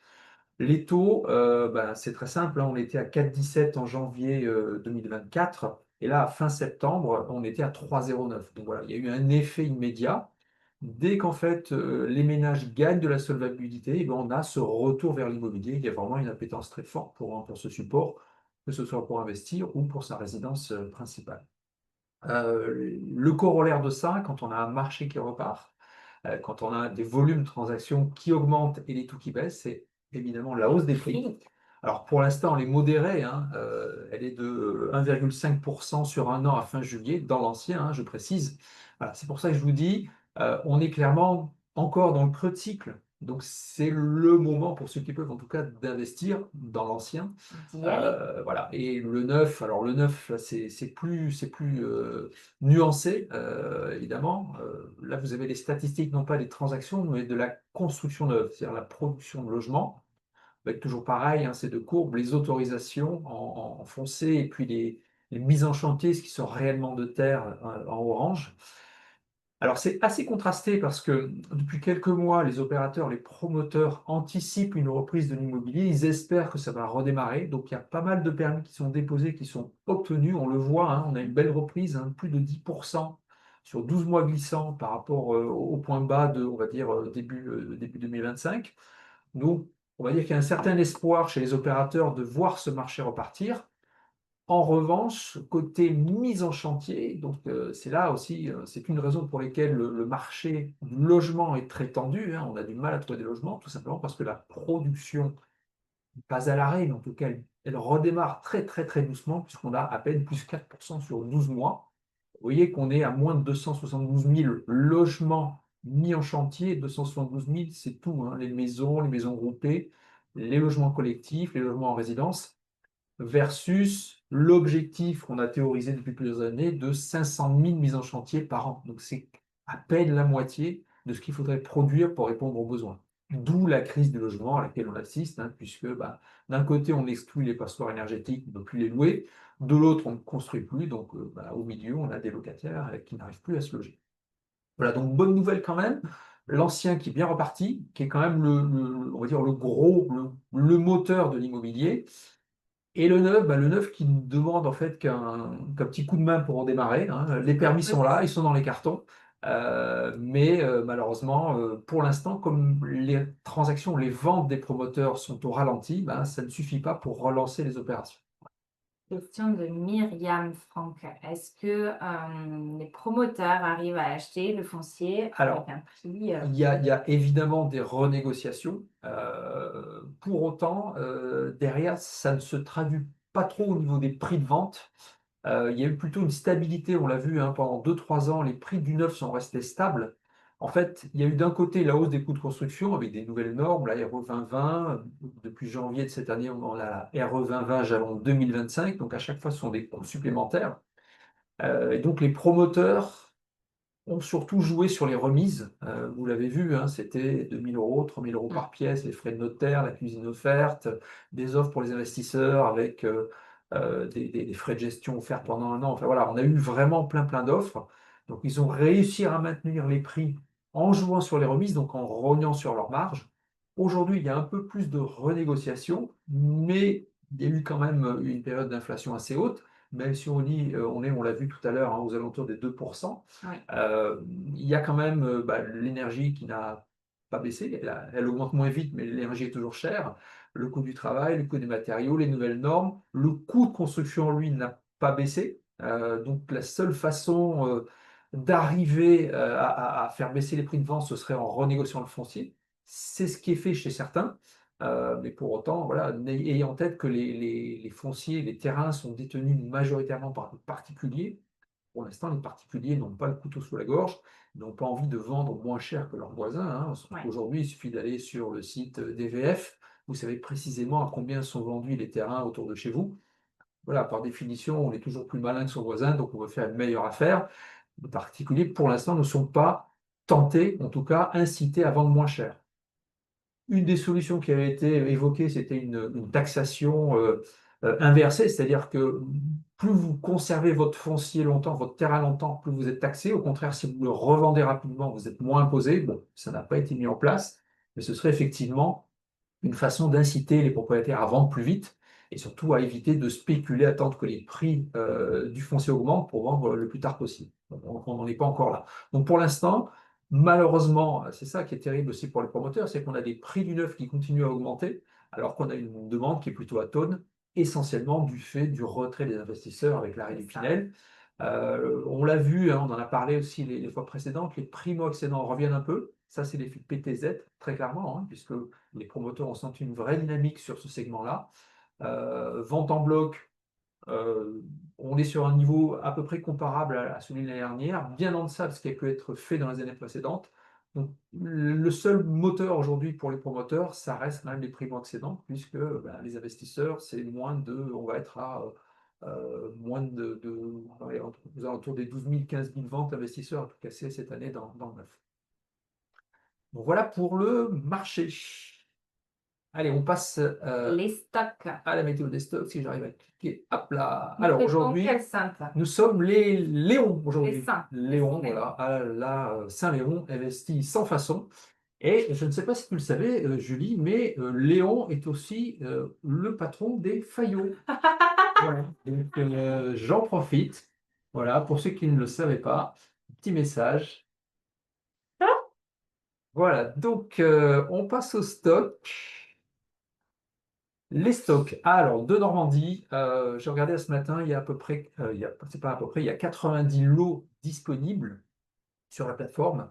Les taux, c'est très simple, hein, on était à 4,17 en janvier 2024 et là, à fin septembre, on était à 3,09. Donc voilà, il y a eu un effet immédiat. Dès qu'en fait les ménages gagnent de la solvabilité, eh ben, on a ce retour vers l'immobilier. Il y a vraiment une appétence très forte pour ce support, que ce soit pour investir ou pour sa résidence principale. Le corollaire de ça, quand on a un marché qui repart, quand on a des volumes de transactions qui augmentent et les taux qui baissent, c'est évidemment la hausse des prix. Alors pour l'instant, elle est modérée, hein, elle est de 1,5% sur un an à fin juillet, dans l'ancien, hein, je précise. Voilà, c'est pour ça que je vous dis, on est clairement encore dans le creux de cycle. Donc c'est le moment pour ceux qui peuvent en tout cas d'investir dans l'ancien. D'y aller. Voilà. Et le neuf, alors le neuf, là, c'est plus nuancé, évidemment. Là, vous avez les statistiques, non pas des transactions, mais de la construction neuve, c'est-à-dire la production de logements. Avec toujours pareil, hein, ces deux courbes, les autorisations en foncé et puis les mises en chantier, ce qui sont réellement de terre en orange. Alors c'est assez contrasté parce que depuis quelques mois, les opérateurs, les promoteurs anticipent une reprise de l'immobilier. Ils espèrent que ça va redémarrer. Donc il y a pas mal de permis qui sont déposés, qui sont obtenus. On le voit, hein, on a une belle reprise, hein, plus de 10% sur 12 mois glissants par rapport au point bas de, on va dire, début 2025. Donc on va dire qu'il y a un certain espoir chez les opérateurs de voir ce marché repartir. En revanche, côté mise en chantier, donc c'est là aussi, c'est une raison pour laquelle le marché du logement est très tendu, hein. On a du mal à trouver des logements, tout simplement parce que la production, pas à l'arrêt, mais en tout cas, elle redémarre très très très doucement, puisqu'on a à peine plus 4% sur 12 mois. Vous voyez qu'on est à moins de 272 000 logements mis en chantier. 272 000, c'est tout, hein, les maisons groupées, les logements collectifs, les logements en résidence versus l'objectif qu'on a théorisé depuis plusieurs années de 500 000 mises en chantier par an. Donc c'est à peine la moitié de ce qu'il faudrait produire pour répondre aux besoins. D'où la crise du logement à laquelle on assiste, hein, puisque d'un côté on exclut les passoires énergétiques, on ne peut plus les louer, de l'autre on ne construit plus, donc au milieu on a des locataires qui n'arrivent plus à se loger. Voilà, donc bonne nouvelle quand même. L'ancien qui est bien reparti, qui est quand même on va dire le gros, le moteur de l'immobilier. Et le neuf qui nous demande en fait qu'un petit coup de main pour redémarrer, hein. Les permis sont là, ils sont dans les cartons. Mais malheureusement, pour l'instant, comme les transactions, les ventes des promoteurs sont au ralenti, ben, ça ne suffit pas pour relancer les opérations. Question de Myriam Franck. Est-ce que les promoteurs arrivent à acheter le foncier avec Alors, un prix il y a évidemment des renégociations. Pour autant, derrière, ça ne se traduit pas trop au niveau des prix de vente. Il y a eu plutôt une stabilité, on l'a vu, hein, pendant 2 3 ans, les prix du neuf sont restés stables. En fait, il y a eu d'un côté la hausse des coûts de construction avec des nouvelles normes, la RE 2020, depuis janvier de cette année, on a la RE 2020 jalon 2025, donc à chaque fois ce sont des coûts supplémentaires. Et donc les promoteurs ont surtout joué sur les remises. Vous l'avez vu, hein, c'était 2 000 euros, 3 000 euros Mm. par pièce, les frais de notaire, la cuisine offerte, des offres pour les investisseurs avec des frais de gestion offerts pendant un an. Enfin voilà, on a eu vraiment plein d'offres. Donc ils ont réussi à maintenir les prix en jouant sur les remises, donc en rognant sur leur marge. Aujourd'hui, il y a un peu plus de renégociation, mais il y a eu quand même une période d'inflation assez haute, même si on l'a vu tout à l'heure, hein, aux alentours des 2%. Oui, Euh, il y a quand même l'énergie qui n'a pas baissé. Elle augmente moins vite, mais l'énergie est toujours chère. Le coût du travail, le coût des matériaux, les nouvelles normes. Le coût de construction, lui, n'a pas baissé. Donc la seule façon d'arriver à faire baisser les prix de vente, ce serait en renégociant le foncier. C'est ce qui est fait chez certains. Mais pour autant, voilà, ayez en tête que les fonciers, les terrains sont détenus majoritairement par des particuliers. Pour l'instant, les particuliers n'ont pas le couteau sous la gorge, n'ont pas envie de vendre moins cher que leurs voisins, hein. oui, Aujourd'hui, il suffit d'aller sur le site d'EVF, vous savez précisément à combien sont vendus les terrains autour de chez vous. Voilà, par définition, on est toujours plus malin que son voisin, donc on veut faire une meilleure affaire. Les particuliers, pour l'instant, ne sont pas tentés, en tout cas incités à vendre moins cher. Une des solutions qui avait été évoquée, c'était une taxation inversée, c'est-à-dire que plus vous conservez votre foncier longtemps, votre terrain longtemps, plus vous êtes taxé. Au contraire, si vous le revendez rapidement, vous êtes moins imposé. Bon, ça n'a pas été mis en place, mais ce serait effectivement une façon d'inciter les propriétaires à vendre plus vite et surtout à éviter de spéculer, à attendre que les prix du foncier augmentent pour vendre le plus tard possible. On n'en est pas encore là. Donc pour l'instant, malheureusement, c'est ça qui est terrible aussi pour les promoteurs, c'est qu'on a des prix du neuf qui continuent à augmenter alors qu'on a une demande qui est plutôt atone, essentiellement du fait du retrait des investisseurs avec l'arrêt c'est du ça. Pinel. On l'a vu, hein, on en a parlé aussi les fois précédentes, les primo-accédants reviennent un peu. Ça, c'est l'effet PTZ, très clairement, hein, puisque les promoteurs ont senti une vraie dynamique sur ce segment-là. Vente en bloc, euh, on est sur un niveau à peu près comparable à celui de l'année dernière, bien en deçà de ce qui a pu être fait dans les années précédentes. Donc, le seul moteur aujourd'hui pour les promoteurs, ça reste quand même les primo-accédants, puisque les investisseurs, c'est on va être à moins allez, aux alentours des 12 000, 15 000 ventes investisseurs à tout casser cette année dans le neuf. Donc voilà pour le marché. Allez, on passe Les stocks. à la météo des stocks, si j'arrive à cliquer. Hop là. Nous Alors fêtons quelle aujourd'hui, sainte? nous sommes les Léons Les aujourd'hui. saints. Les Léon, saints voilà. Léon. Ah là, Saint-Léon investi sans façon. Et je ne sais pas si tu le savais, Julie, mais Léon est aussi le patron des Fayot. Voilà. Donc j'en profite. Voilà, pour ceux qui ne le savaient pas, petit message. Voilà, donc on passe au stock. Les stocks. Ah, alors, de Normandie, j'ai regardé ce matin, il y a à peu près, c'est pas à peu près, il y a 90 lots disponibles sur la plateforme.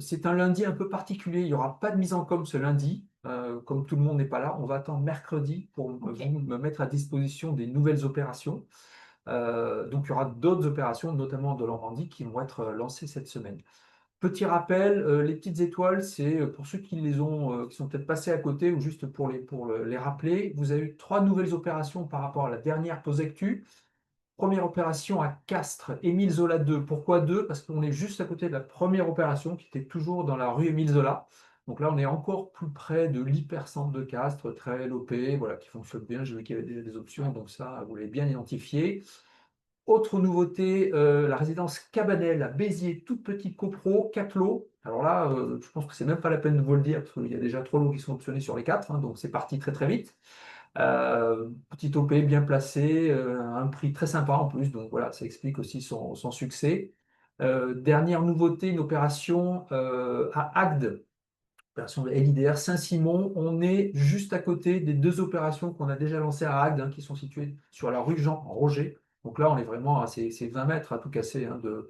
C'est un lundi un peu particulier, il n'y aura pas de mise en com ce lundi. Comme tout le monde n'est pas là, on va attendre mercredi pour Ok. me mettre à disposition des nouvelles opérations. Donc, il y aura d'autres opérations, notamment de Normandie, qui vont être lancées cette semaine. Petit rappel, les petites étoiles, c'est pour ceux qui qui sont peut-être passés à côté ou juste les rappeler. Vous avez eu trois nouvelles opérations par rapport à la dernière pause actu. Première opération à Castres, Émile Zola 2. Pourquoi 2? Parce qu'on est juste à côté de la première opération qui était toujours dans la rue Émile Zola. Donc là, on est encore plus près de l'hypercentre de Castres, très LOP, voilà, qui fonctionne bien. J'ai vu qu'il y avait déjà des options, donc ça, vous l'avez bien identifié. Autre nouveauté, la résidence Cabanel à Béziers, toute petite copro, 4 lots. Alors là, je pense que c'est même pas la peine de vous le dire, parce qu'il y a déjà 3 lots qui sont optionnés sur les 4, hein, donc c'est parti très vite. Petit OP bien placé, un prix très sympa en plus, donc voilà, ça explique aussi son succès. Dernière nouveauté, une opération à Agde, opération de LIDR Saint-Simon. On est juste à côté des deux opérations qu'on a déjà lancées à Agde, hein, qui sont situées sur la rue Jean Roger. Donc là, on est vraiment à ces 20 mètres à tout casser, hein, de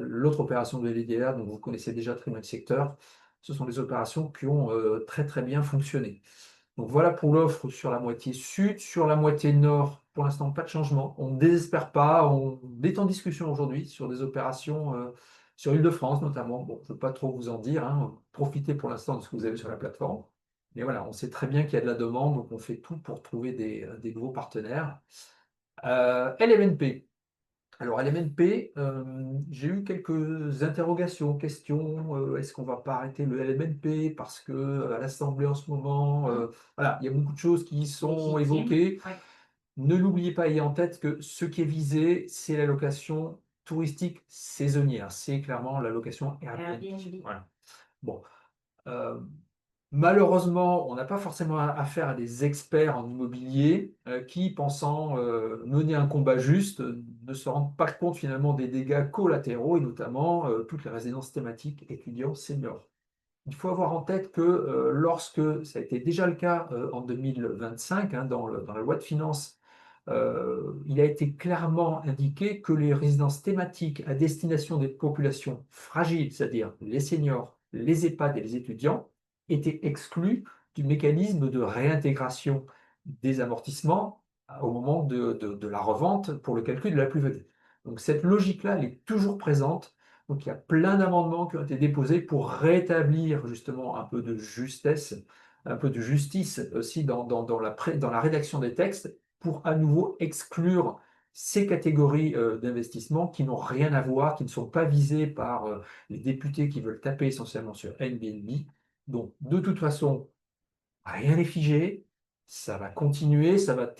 l'autre opération de LIDR, donc vous connaissez déjà très bien le secteur. Ce sont des opérations qui ont très bien fonctionné. Donc voilà pour l'offre sur la moitié sud. Sur la moitié nord, pour l'instant, pas de changement. On ne désespère pas. On est en discussion aujourd'hui sur des opérations sur l'Île-de-France notamment. Bon, je ne veux pas trop vous en dire, hein. Profitez pour l'instant de ce que vous avez sur la plateforme. Mais voilà, on sait très bien qu'il y a de la demande, donc on fait tout pour trouver des nouveaux partenaires. LMNP. Alors, à l'MNP, j'ai eu quelques interrogations, questions. Est-ce qu'on va pas arrêter le LMNP parce que à l'Assemblée en ce moment, voilà, il y a beaucoup de choses qui sont Légitime. évoquées. Oui. Ne l'oubliez pas, ayez en tête que ce qui est visé, c'est la location touristique saisonnière. C'est clairement la location Airbnb. Airbnb. Voilà. Bon, euh, malheureusement, on n'a pas forcément affaire à des experts en immobilier qui, pensant mener un combat juste, ne se rendent pas compte finalement des dégâts collatéraux et notamment toutes les résidences thématiques étudiants seniors. Il faut avoir en tête que lorsque, ça a été déjà le cas en 2025, hein, dans la loi de finances, il a été clairement indiqué que les résidences thématiques à destination des populations fragiles, c'est-à-dire les seniors, les EHPAD et les étudiants, étaient exclus du mécanisme de réintégration des amortissements au moment de la revente pour le calcul de la plus-value. Donc cette logique-là, elle est toujours présente. Donc il y a plein d'amendements qui ont été déposés pour rétablir justement un peu de justesse, un peu de justice aussi dans la rédaction des textes pour à nouveau exclure ces catégories d'investissements qui n'ont rien à voir, qui ne sont pas visées par les députés qui veulent taper essentiellement sur Airbnb. Donc de toute façon, rien n'est figé, ça va continuer, ça va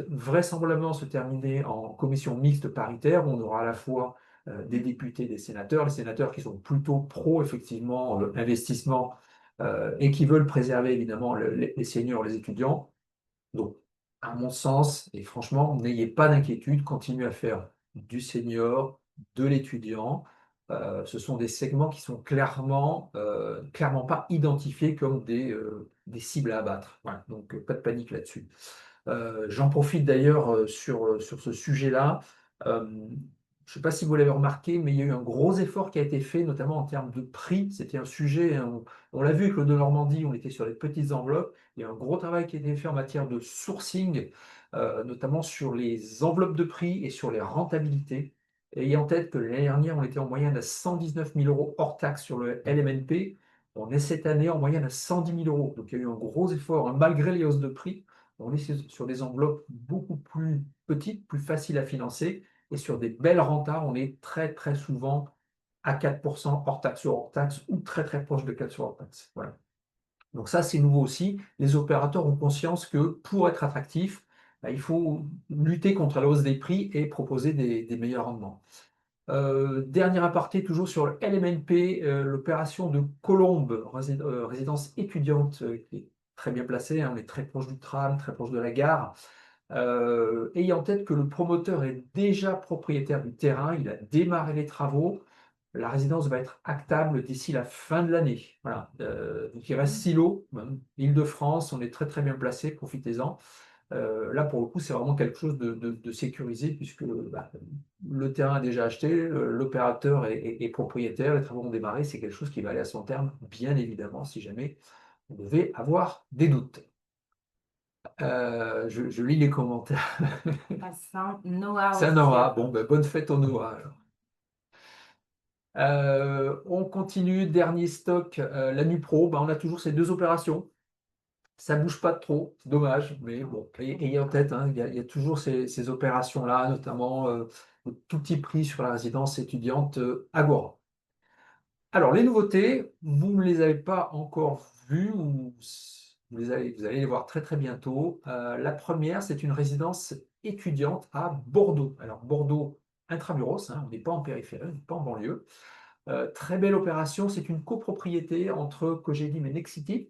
vraisemblablement se terminer en commission mixte paritaire où on aura à la fois des députés, des sénateurs, les sénateurs qui sont plutôt pro effectivement investissement et qui veulent préserver évidemment les seniors, les étudiants. Donc, à mon sens, et franchement, n'ayez pas d'inquiétude, continuez à faire du senior, de l'étudiant. Ce sont des segments qui sont clairement pas identifiés comme des cibles à abattre. Voilà, donc, pas de panique là-dessus. J'en profite d'ailleurs sur ce sujet-là. Euh, je ne sais pas si vous l'avez remarqué, mais il y a eu un gros effort qui a été fait, notamment en termes de prix. C'était un sujet, hein, on l'a vu avec le de Normandie, on était sur les petites enveloppes. Il y a un gros travail qui a été fait en matière de sourcing, notamment sur les enveloppes de prix et sur les rentabilités. Ayez en tête que l'année dernière, on était en moyenne à 119 000 euros hors taxe sur le LMNP. On est cette année en moyenne à 110 000 euros. Donc il y a eu un gros effort, hein, malgré les hausses de prix. On est sur des enveloppes beaucoup plus petites, plus faciles à financer. Et sur des belles rentas, on est très très souvent à 4% hors taxe sur hors taxe ou très très proche de 4 sur hors taxe. Voilà. Donc ça, c'est nouveau aussi. Les opérateurs ont conscience que pour être attractif, bah, il faut lutter contre la hausse des prix et proposer des meilleurs rendements. Dernier aparté, toujours sur le LMNP, l'opération de Colombe, résidence étudiante, qui est très bien placée, hein, on est très proche du tram, très proche de la gare. Ayez en tête que le promoteur est déjà propriétaire du terrain, il a démarré les travaux. La résidence va être actable d'ici la fin de l'année. Voilà. Donc il reste 6 lots, Île-de-France, on est très très bien placé, profitez-en. Là, pour le coup, c'est vraiment quelque chose de sécurisé puisque bah, le terrain est déjà acheté, l'opérateur est propriétaire, les travaux ont démarré, c'est quelque chose qui va aller à son terme, bien évidemment, si jamais on devait avoir des doutes. Je lis les commentaires. Passant Noah C'est un aussi. Noah. Bon, ben, bonne fête au Noah, alors. On continue, dernier stock, la Nupro. Ben, on a toujours ces deux opérations. Ça bouge pas de trop, c'est dommage, mais bon, ayez en tête, hein, il y a toujours ces opérations-là, notamment au tout petit prix sur la résidence étudiante Agora. Alors, les nouveautés, vous ne les avez pas encore vues, ou vous allez les voir très très bientôt. La première, c'est une résidence étudiante à Bordeaux. Alors, Bordeaux intramuros, hein, on n'est pas en périphérie, on n'est pas en banlieue. Très belle opération, c'est une copropriété entre Cogedim et Nexity.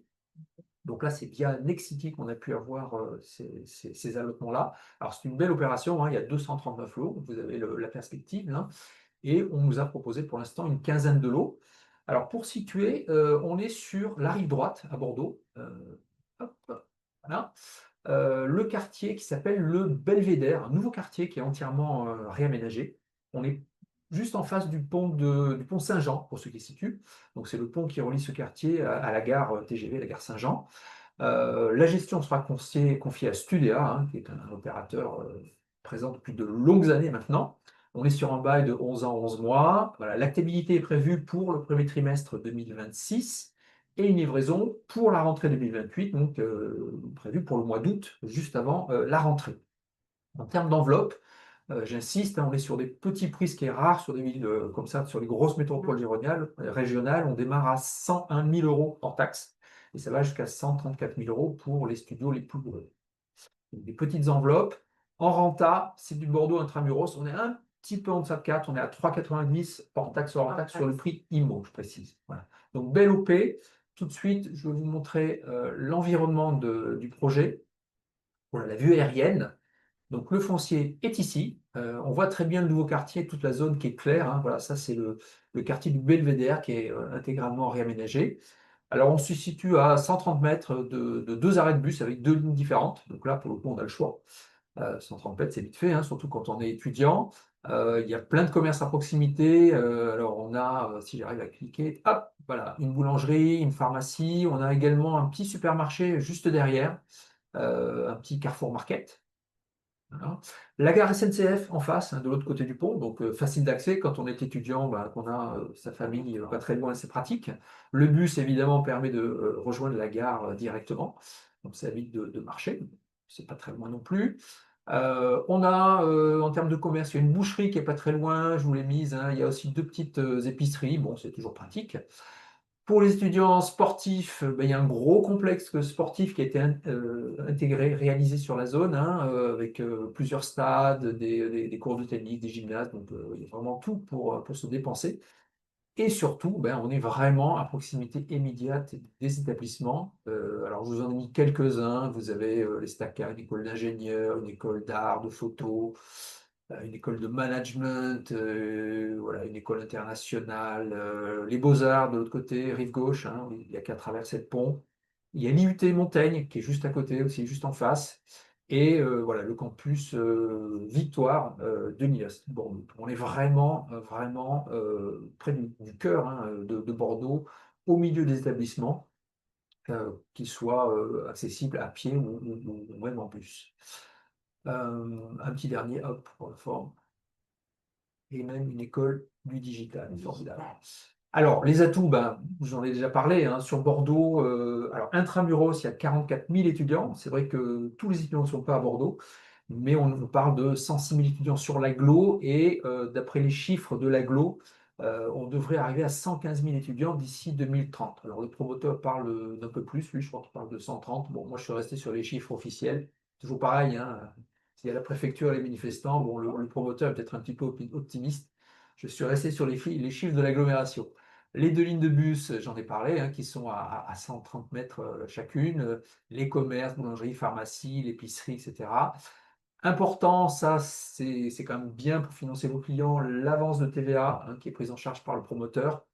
Donc là, c'est via Nexity qu'on a pu avoir ces allotements-là. Alors, c'est une belle opération, hein, il y a 239 lots, vous avez la perspective, hein, et on nous a proposé pour l'instant une quinzaine de lots. Alors, pour situer, on est sur la rive droite à Bordeaux. Hop, voilà. Le quartier qui s'appelle le Belvédère, un nouveau quartier qui est entièrement réaménagé. On est juste en face du pont Saint-Jean, pour ceux qui se situent. Donc, c'est le pont qui relie ce quartier à la gare TGV, la gare Saint-Jean. La gestion sera confiée à Studéa, hein, qui est un opérateur présent depuis de longues années maintenant. On est sur un bail de 11 ans, 11 mois. Voilà, l'activité est prévue pour le premier trimestre 2026 et une livraison pour la rentrée 2028, donc prévue pour le mois d'août, juste avant la rentrée. En termes d'enveloppe, J'insiste, hein, on est sur des petits prix, ce qui est rare sur des villes comme ça, sur les grosses métropoles régionales. On démarre à 101 000 euros hors taxe. Et ça va jusqu'à 134 000 euros pour les studios les plus gros. Des petites enveloppes. En renta, c'est du Bordeaux intramuros. On est un petit peu en deçà de 4. On est à 3,90 hors taxe, hors taxe sur le prix IMO, je précise. Voilà. Donc, belle OP. Tout de suite, je vais vous montrer l'environnement du projet. Voilà, la vue aérienne. Donc le foncier est ici. On voit très bien le nouveau quartier, toute la zone qui est claire, hein. Voilà, ça c'est le quartier du Belvédère qui est intégralement réaménagé. Alors on se situe à 130 mètres de deux arrêts de bus avec deux lignes différentes. Donc là, pour le coup, on a le choix. 130 mètres, c'est vite fait, hein, surtout quand on est étudiant. Il y a plein de commerces à proximité. Alors on a, si j'arrive à cliquer, hop, voilà, une boulangerie, une pharmacie. On a également un petit supermarché juste derrière, un petit Carrefour Market. Voilà. La gare SNCF en face, hein, de l'autre côté du pont, donc facile d'accès quand on est étudiant, bah, qu'on a sa famille pas très loin, c'est pratique. Le bus, évidemment, permet de rejoindre la gare directement, donc ça évite de marcher, c'est pas très loin non plus. On a, en termes de commerce, il y a une boucherie qui est pas très loin, je vous l'ai mise, hein. Il y a aussi deux petites épiceries, bon, c'est toujours pratique. Pour les étudiants sportifs, ben, il y a un gros complexe sportif qui a été intégré, réalisé sur la zone, hein, avec plusieurs stades, des cours de tennis, des gymnases, donc il y a vraiment tout pour se dépenser. Et surtout, ben, on est vraiment à proximité immédiate des établissements. Alors, je vous en ai mis quelques-uns. Vous avez les STACA, une école d'ingénieur, une école d'art, de photo, une école de management, voilà, une école internationale, les Beaux-Arts de l'autre côté, rive gauche, hein, il n'y a qu'à traverser le pont. Il y a l'IUT Montaigne qui est juste à côté aussi, juste en face. Et voilà, le campus Victoire de Nice. Bon, on est vraiment près du cœur, hein, de Bordeaux, au milieu des établissements, qu'ils soient accessibles à pied ou même en bus. Un petit dernier, hop, pour la forme, et même une école du digital, formidable. Alors, les atouts, ben, j'en ai déjà parlé, hein, sur Bordeaux. Alors, intramuros, il y a 44 000 étudiants. C'est vrai que tous les étudiants ne sont pas à Bordeaux, mais on parle de 106 000 étudiants sur l'agglo, et d'après les chiffres de l'agglo, on devrait arriver à 115 000 étudiants d'ici 2030. Alors, le promoteur parle d'un peu plus, lui, je crois qu'il parle de 130. Bon, moi, je suis resté sur les chiffres officiels. Toujours pareil, hein, s'il y a la préfecture et les manifestants, bon, le promoteur est peut-être un petit peu optimiste. Je suis resté sur les chiffres de l'agglomération. Les deux lignes de bus, j'en ai parlé, hein, qui sont à 130 mètres chacune. Les commerces, boulangeries, pharmacies, l'épicerie, etc. Important, ça, c'est quand même bien pour financer vos clients, l'avance de TVA, hein, qui est prise en charge par le promoteur,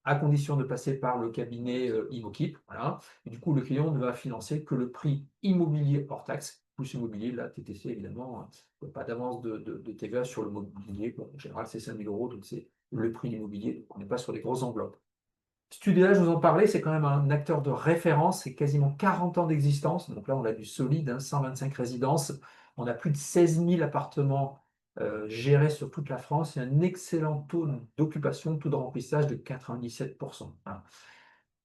à condition de passer par le cabinet Immokip. Voilà. Et du coup, le client ne va financer que le prix immobilier hors taxe, plus immobilier, la TTC évidemment, hein. Pas d'avance de TVA sur le mobilier. Bon, en général, c'est 5 000 euros, donc c'est le prix immobilier. Donc on n'est pas sur des grosses enveloppes. Studia, je vous en parlais, c'est quand même un acteur de référence, c'est quasiment 40 ans d'existence. Donc là, on a du solide, hein, 125 résidences. On a plus de 16 000 appartements gérés sur toute la France et un excellent taux d'occupation, taux de remplissage de 97%. Hein.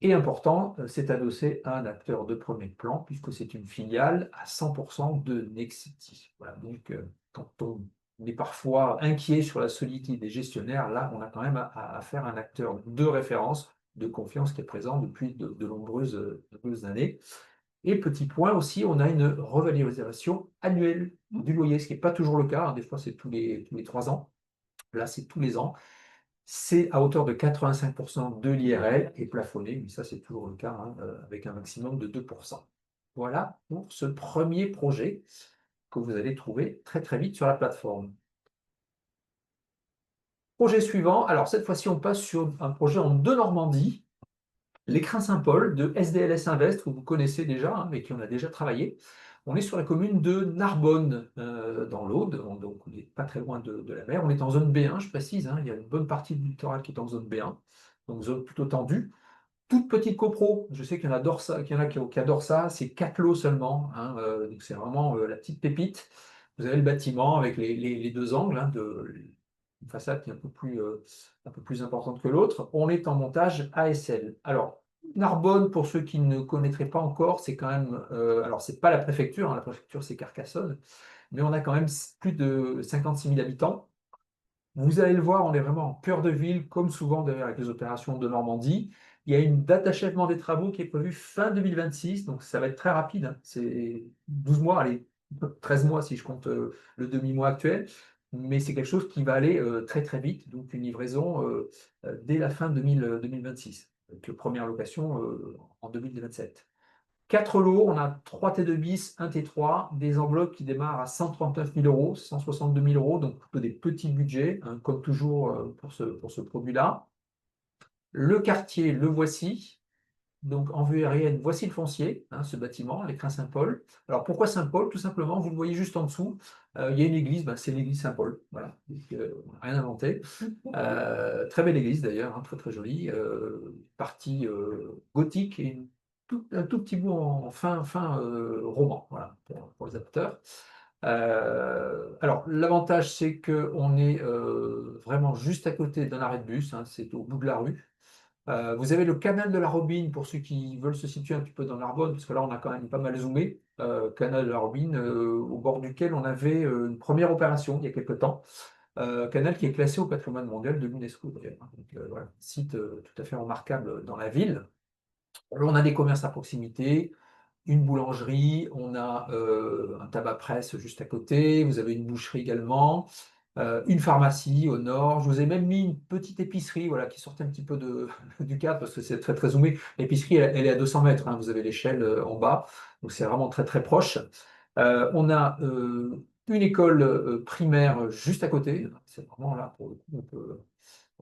Et important, c'est adossé à un acteur de premier plan, puisque c'est une filiale à 100% de Nexity. Voilà, donc, quand on est parfois inquiet sur la solidité des gestionnaires, là, on a quand même à faire un acteur de référence, de confiance qui est présent depuis de nombreuses années. Et petit point aussi, on a une revalorisation annuelle du loyer, ce qui n'est pas toujours le cas, hein. Des fois, c'est tous les 3 ans. Là, c'est tous les ans. C'est à hauteur de 85% de l'IRL et plafonné, mais ça c'est toujours le cas, hein, avec un maximum de 2%. Voilà pour ce premier projet que vous allez trouver très très vite sur la plateforme. Projet suivant, alors cette fois-ci on passe sur un projet en deux Normandie, l'écrin Saint-Paul de SDLS Invest, que vous connaissez déjà, hein, mais qui on a déjà travaillé. On est sur la commune de Narbonne, dans l'Aude, donc on n'est pas très loin de la mer. On est en zone B1, je précise, hein, il y a une bonne partie du littoral qui est en zone B1, donc zone plutôt tendue. Toute petite copro, je sais qu'il y en a, ça, qu'il y en a qui adorent ça, c'est 4 lots seulement, hein, donc c'est vraiment la petite pépite. Vous avez le bâtiment avec les deux angles, hein, une façade qui est un peu plus importante que l'autre. On est en montage ASL. Alors, Narbonne, pour ceux qui ne connaîtraient pas encore, c'est quand même, alors c'est pas la préfecture, hein, la préfecture c'est Carcassonne, mais on a quand même plus de 56 000 habitants. Vous allez le voir, on est vraiment en cœur de ville, comme souvent d'ailleurs avec les opérations de Normandie. Il y a une date d'achèvement des travaux qui est prévue fin 2026, donc ça va être très rapide, hein. C'est 12 mois, allez, 13 mois si je compte le demi-mois actuel, mais c'est quelque chose qui va aller très très vite, donc une livraison dès la fin 2026, avec la première location en 2027. Quatre lots, on a 3 T2 bis, un T3, des enveloppes qui démarrent à 139 000 euros, 162 000 euros, donc plutôt des petits budgets, hein, comme toujours pour ce produit-là. Le quartier, le voici. Donc en vue aérienne, voici le foncier, hein, ce bâtiment, l'écrin Saint-Paul. Alors pourquoi Saint-Paul? Tout simplement, vous le voyez juste en dessous, il y a une église, ben, c'est l'église Saint-Paul. Voilà, donc, rien inventé. Très belle église d'ailleurs, hein, très très jolie, partie gothique et un tout petit bout en fin roman, voilà, pour les amateurs. Alors l'avantage c'est qu'on est vraiment juste à côté d'un arrêt de bus, hein, c'est au bout de la rue. Vous avez le canal de la Robine pour ceux qui veulent se situer un petit peu dans l'Arbonne, parce que là on a quand même pas mal zoomé. Canal de la Robine, au bord duquel on avait une première opération il y a quelque temps. Canal qui est classé au patrimoine mondial de l'UNESCO d'ailleurs, hein. Donc, voilà, site tout à fait remarquable dans la ville. Alors, on a des commerces à proximité, une boulangerie, on a un tabac-presse juste à côté, vous avez une boucherie également, une pharmacie au nord. Je vous ai même mis une petite épicerie voilà, qui sortait un petit peu du cadre parce que c'est très très zoomé. L'épicerie, elle est à 200 mètres, hein, vous avez l'échelle en bas, donc c'est vraiment très très proche. On a une école primaire juste à côté, c'est vraiment là pour le coup,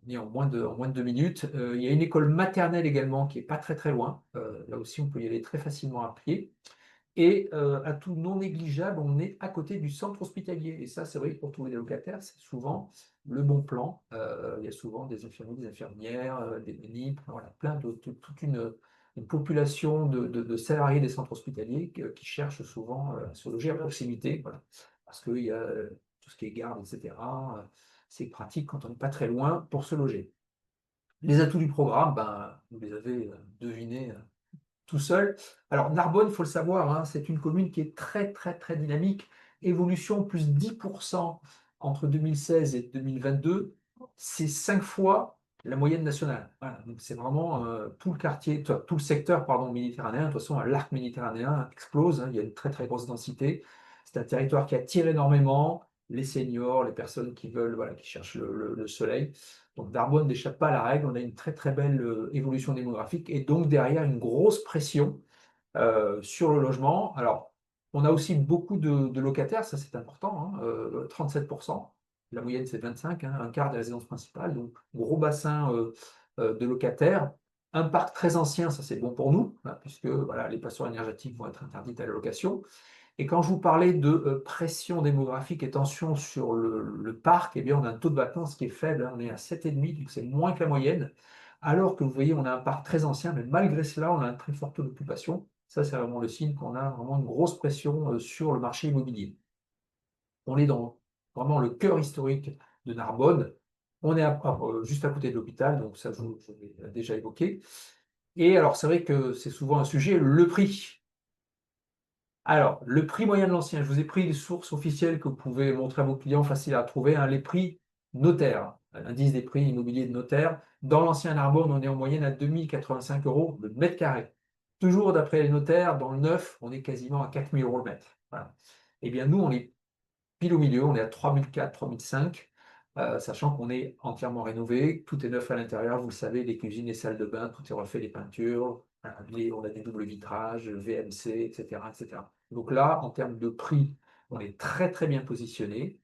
on y est en moins de 2 minutes. Il y a une école maternelle également qui est pas très très loin. Là aussi, on peut y aller très facilement à pied. Et à tout non négligeable, on est à côté du centre hospitalier. Et ça, c'est vrai que pour trouver des locataires, c'est souvent le bon plan. Il y a souvent des infirmiers, des infirmières, des NIP, voilà, toute une population de salariés des centres hospitaliers qui cherchent souvent à se loger à proximité. Voilà. Parce qu'il y a tout ce qui est garde, etc. C'est pratique quand on n'est pas très loin pour se loger. Les atouts du programme, ben, vous les avez devinés tout seul. Alors Narbonne, il faut le savoir, hein, c'est une commune qui est très très très dynamique. Évolution plus 10% entre 2016 et 2022, c'est 5 fois la moyenne nationale. Voilà, donc c'est vraiment tout le quartier, tout le secteur pardon, méditerranéen. De toute façon, l'arc méditerranéen explose, hein, il y a une très très grosse densité. C'est un territoire qui attire énormément les seniors, les personnes qui veulent, voilà, qui cherchent le soleil. Donc Narbonne n'échappe pas à la règle, on a une très très belle évolution démographique et donc derrière une grosse pression sur le logement. Alors, on a aussi beaucoup de locataires, ça c'est important, hein, 37%. La moyenne c'est 25, hein, un quart des résidences principales, donc gros bassin de locataires. Un parc très ancien, ça c'est bon pour nous, hein, puisque voilà, les passoires énergétiques vont être interdites à la location. Et quand je vous parlais de pression démographique et tension sur le parc, eh bien, on a un taux de vacances qui est faible, hein, on est à 7,5, donc c'est moins que la moyenne. Alors que vous voyez, on a un parc très ancien, mais malgré cela, on a un très fort taux d'occupation. Ça, c'est vraiment le signe qu'on a vraiment une grosse pression sur le marché immobilier. On est dans vraiment le cœur historique de Narbonne. On est juste à côté de l'hôpital, donc ça, je l'ai déjà évoqué. Et alors, c'est vrai que c'est souvent un sujet, le prix. Alors, le prix moyen de l'ancien, je vous ai pris les sources officielles que vous pouvez montrer à vos clients, faciles à trouver, hein, les prix notaires, l'indice des prix immobiliers de notaire. Dans l'ancien Narbonne, on est en moyenne à 2085 euros le mètre carré. Toujours d'après les notaires, dans le neuf, on est quasiment à 4000 euros le mètre. Voilà. Eh bien, nous, on est pile au milieu, on est à 3004, 3005, sachant qu'on est entièrement rénové, tout est neuf à l'intérieur, vous le savez, les cuisines, les salles de bain, tout est refait, les peintures, on a des doubles vitrages, VMC, etc., etc. Donc là, en termes de prix, on est très très bien positionné.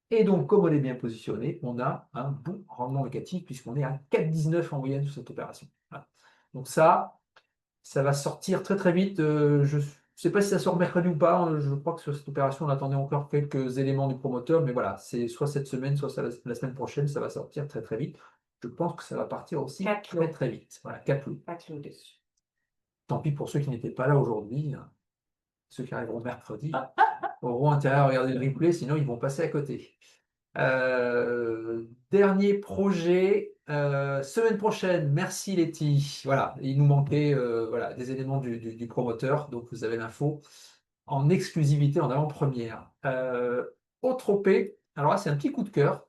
Et donc, comme on est bien positionné, on a un bon rendement locatif puisqu'on est à 4,19 en moyenne sur cette opération. Voilà. Donc ça va sortir très très vite. Je ne sais pas si ça sort mercredi ou pas. Je crois que sur cette opération, on attendait encore quelques éléments du promoteur. Mais voilà, c'est soit cette semaine, soit la semaine prochaine, ça va sortir très très vite. Je pense que ça va partir aussi 4 très lots. très vite. Voilà, 4 lots. 4 lots dessus. Tant pis pour ceux qui n'étaient pas là aujourd'hui, hein. Ceux qui arriveront mercredi auront intérêt à regarder le replay, sinon ils vont passer à côté. Dernier projet, semaine prochaine, merci Letty. Voilà, il nous manquait voilà, des éléments du promoteur, donc vous avez l'info en exclusivité, en avant-première. Autre OP, alors là c'est un petit coup de cœur,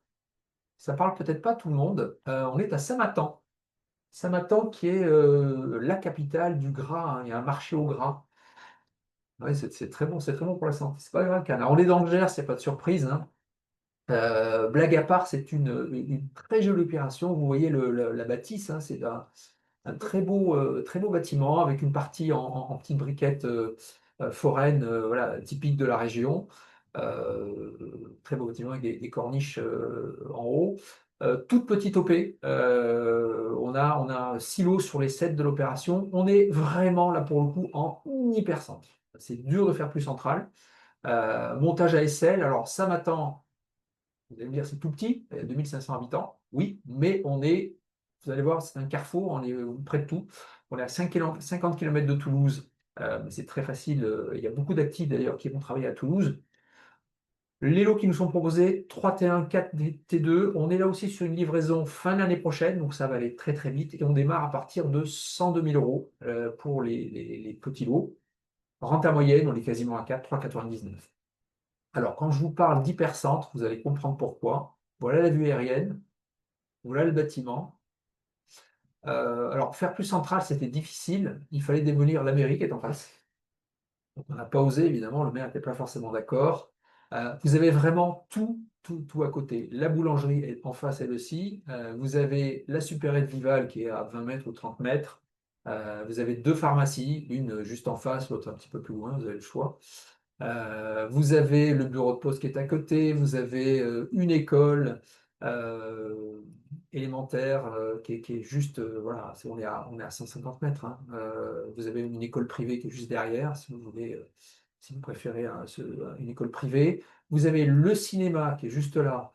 ça parle peut-être pas à tout le monde. On est à Saint-Matan. Saint-Matan qui est la capitale du gras, hein. Il y a un marché au gras. Ouais, c'est très bon pour la santé. C'est pas grave. Alors, on est dans le Gers, c'est pas de surprise, hein. Blague à part, c'est une très jolie opération. Vous voyez la bâtisse, hein, c'est un très beau bâtiment avec une partie en petites briquettes foraines, voilà, typiques de la région. Très beau bâtiment avec des corniches en haut. Toute petite OP. On a un silo sur les 7 de l'opération. On est vraiment là pour le coup en hypercentre. C'est dur de faire plus central. Montage à aisselle. Alors ça m'attend. Vous allez me dire, c'est tout petit, il y a 2500 habitants. Oui, mais vous allez voir, c'est un carrefour, on est près de tout. On est à 50 km de Toulouse. Mais c'est très facile. Il y a beaucoup d'actifs d'ailleurs qui vont travailler à Toulouse. Les lots qui nous sont proposés, 3 T1, 4 T2. On est là aussi sur une livraison fin de l'année prochaine, donc ça va aller très très vite. Et on démarre à partir de 102 000 euros pour les petits lots. Rente à moyenne, on est quasiment à 4, 3,99. Alors, quand je vous parle d'hypercentre, vous allez comprendre pourquoi. Voilà la vue aérienne, voilà le bâtiment. Alors, faire plus central, c'était difficile. Il fallait démolir la mairie qui est en face. Donc, on n'a pas osé, évidemment, le maire n'était pas forcément d'accord. Vous avez vraiment tout à côté. La boulangerie est en face, elle aussi. Vous avez la supérette Vival qui est à 20 mètres ou 30 mètres. Vous avez deux pharmacies, une juste en face, l'autre un petit peu plus loin, vous avez le choix. Vous avez le bureau de poste qui est à côté, vous avez une école euh, élémentaire qui est juste, voilà, on est à 150 mètres, hein. Vous avez une école privée qui est juste derrière, si vous voulez, si vous préférez une école privée. Vous avez le cinéma qui est juste là,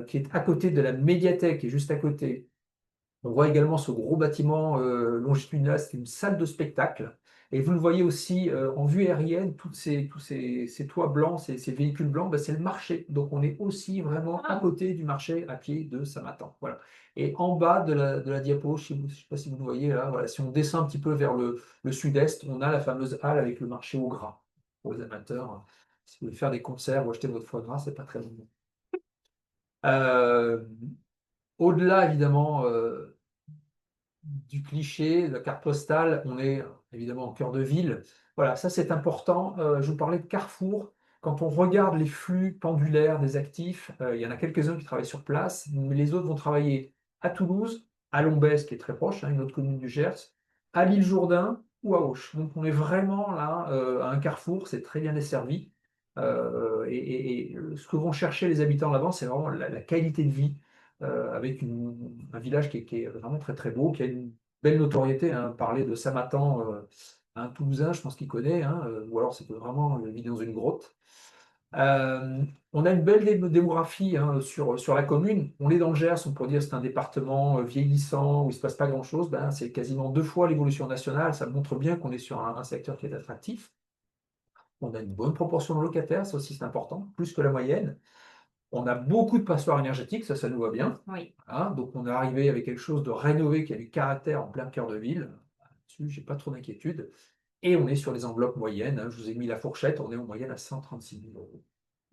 qui est à côté de la médiathèque, qui est juste à côté. On voit également ce gros bâtiment longitudinal, c'est une salle de spectacle. Et vous le voyez aussi en vue aérienne, ces toits blancs, ces véhicules blancs, ben, c'est le marché. Donc on est aussi vraiment à côté du marché à pied de Samatan. Voilà. Et en bas de la diapo, je ne sais pas si vous le voyez là, voilà, si on descend un petit peu vers le sud-est, on a la fameuse halle avec le marché au gras. Pour les amateurs, si vous voulez faire des concerts ou acheter votre foie gras, c'est pas très bon. Euh, Au-delà, évidemment, du cliché, de la carte postale, on est évidemment en cœur de ville. Voilà, ça c'est important. Je vous parlais de Carrefour. Quand on regarde les flux pendulaires des actifs, il y en a quelques-uns qui travaillent sur place, mais les autres vont travailler à Toulouse, à Lombez, qui est très proche, hein, une autre commune du Gers, à l'île Jourdain ou à Auch. Donc on est vraiment là à un carrefour, c'est très bien desservi. Et ce que vont chercher les habitants là-bas, c'est vraiment la qualité de vie avec un village qui est vraiment très très beau, qui a une belle notoriété, hein. Parler de Samatan à un Toulousain, je pense qu'il connaît, hein, ou alors c'est vraiment il vit dans une grotte. On a une belle démographie hein, sur la commune. On est dans le Gers, on pourrait dire que c'est un département vieillissant où il ne se passe pas grand-chose. Ben, c'est quasiment deux fois l'évolution nationale. Ça montre bien qu'on est sur un secteur qui est attractif. On a une bonne proportion de locataires, ça aussi c'est important, plus que la moyenne. On a beaucoup de passoires énergétiques, ça nous va bien. Oui. Hein, donc on est arrivé avec quelque chose de rénové qui a du caractère en plein cœur de ville. Là-dessus, j'ai pas trop d'inquiétude. Et on est sur les enveloppes moyennes, hein. Je vous ai mis la fourchette, on est en moyenne à 136 000 euros.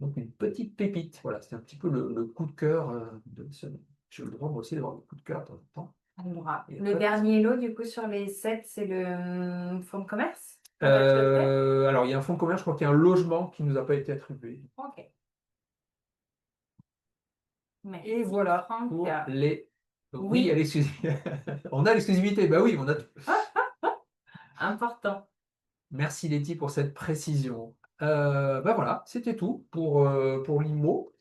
Donc une petite pépite. Voilà, c'est un petit peu le coup de cœur de ce. J'ai le droit moi aussi d'avoir le coup de cœur de temps en temps. Le dernier lot, du coup, sur les 7, c'est le fonds de commerce? Contact Lotec. Alors il y a un fonds de commerce, je crois qu'il y a un logement qui ne nous a pas été attribué. Ok. Et Merci, voilà Franck. pour les. Oui, Oui, on a l'exclusivité. Bah oui, on a. important. Merci Letty pour cette précision. Ben voilà, c'était tout pour l'IMO.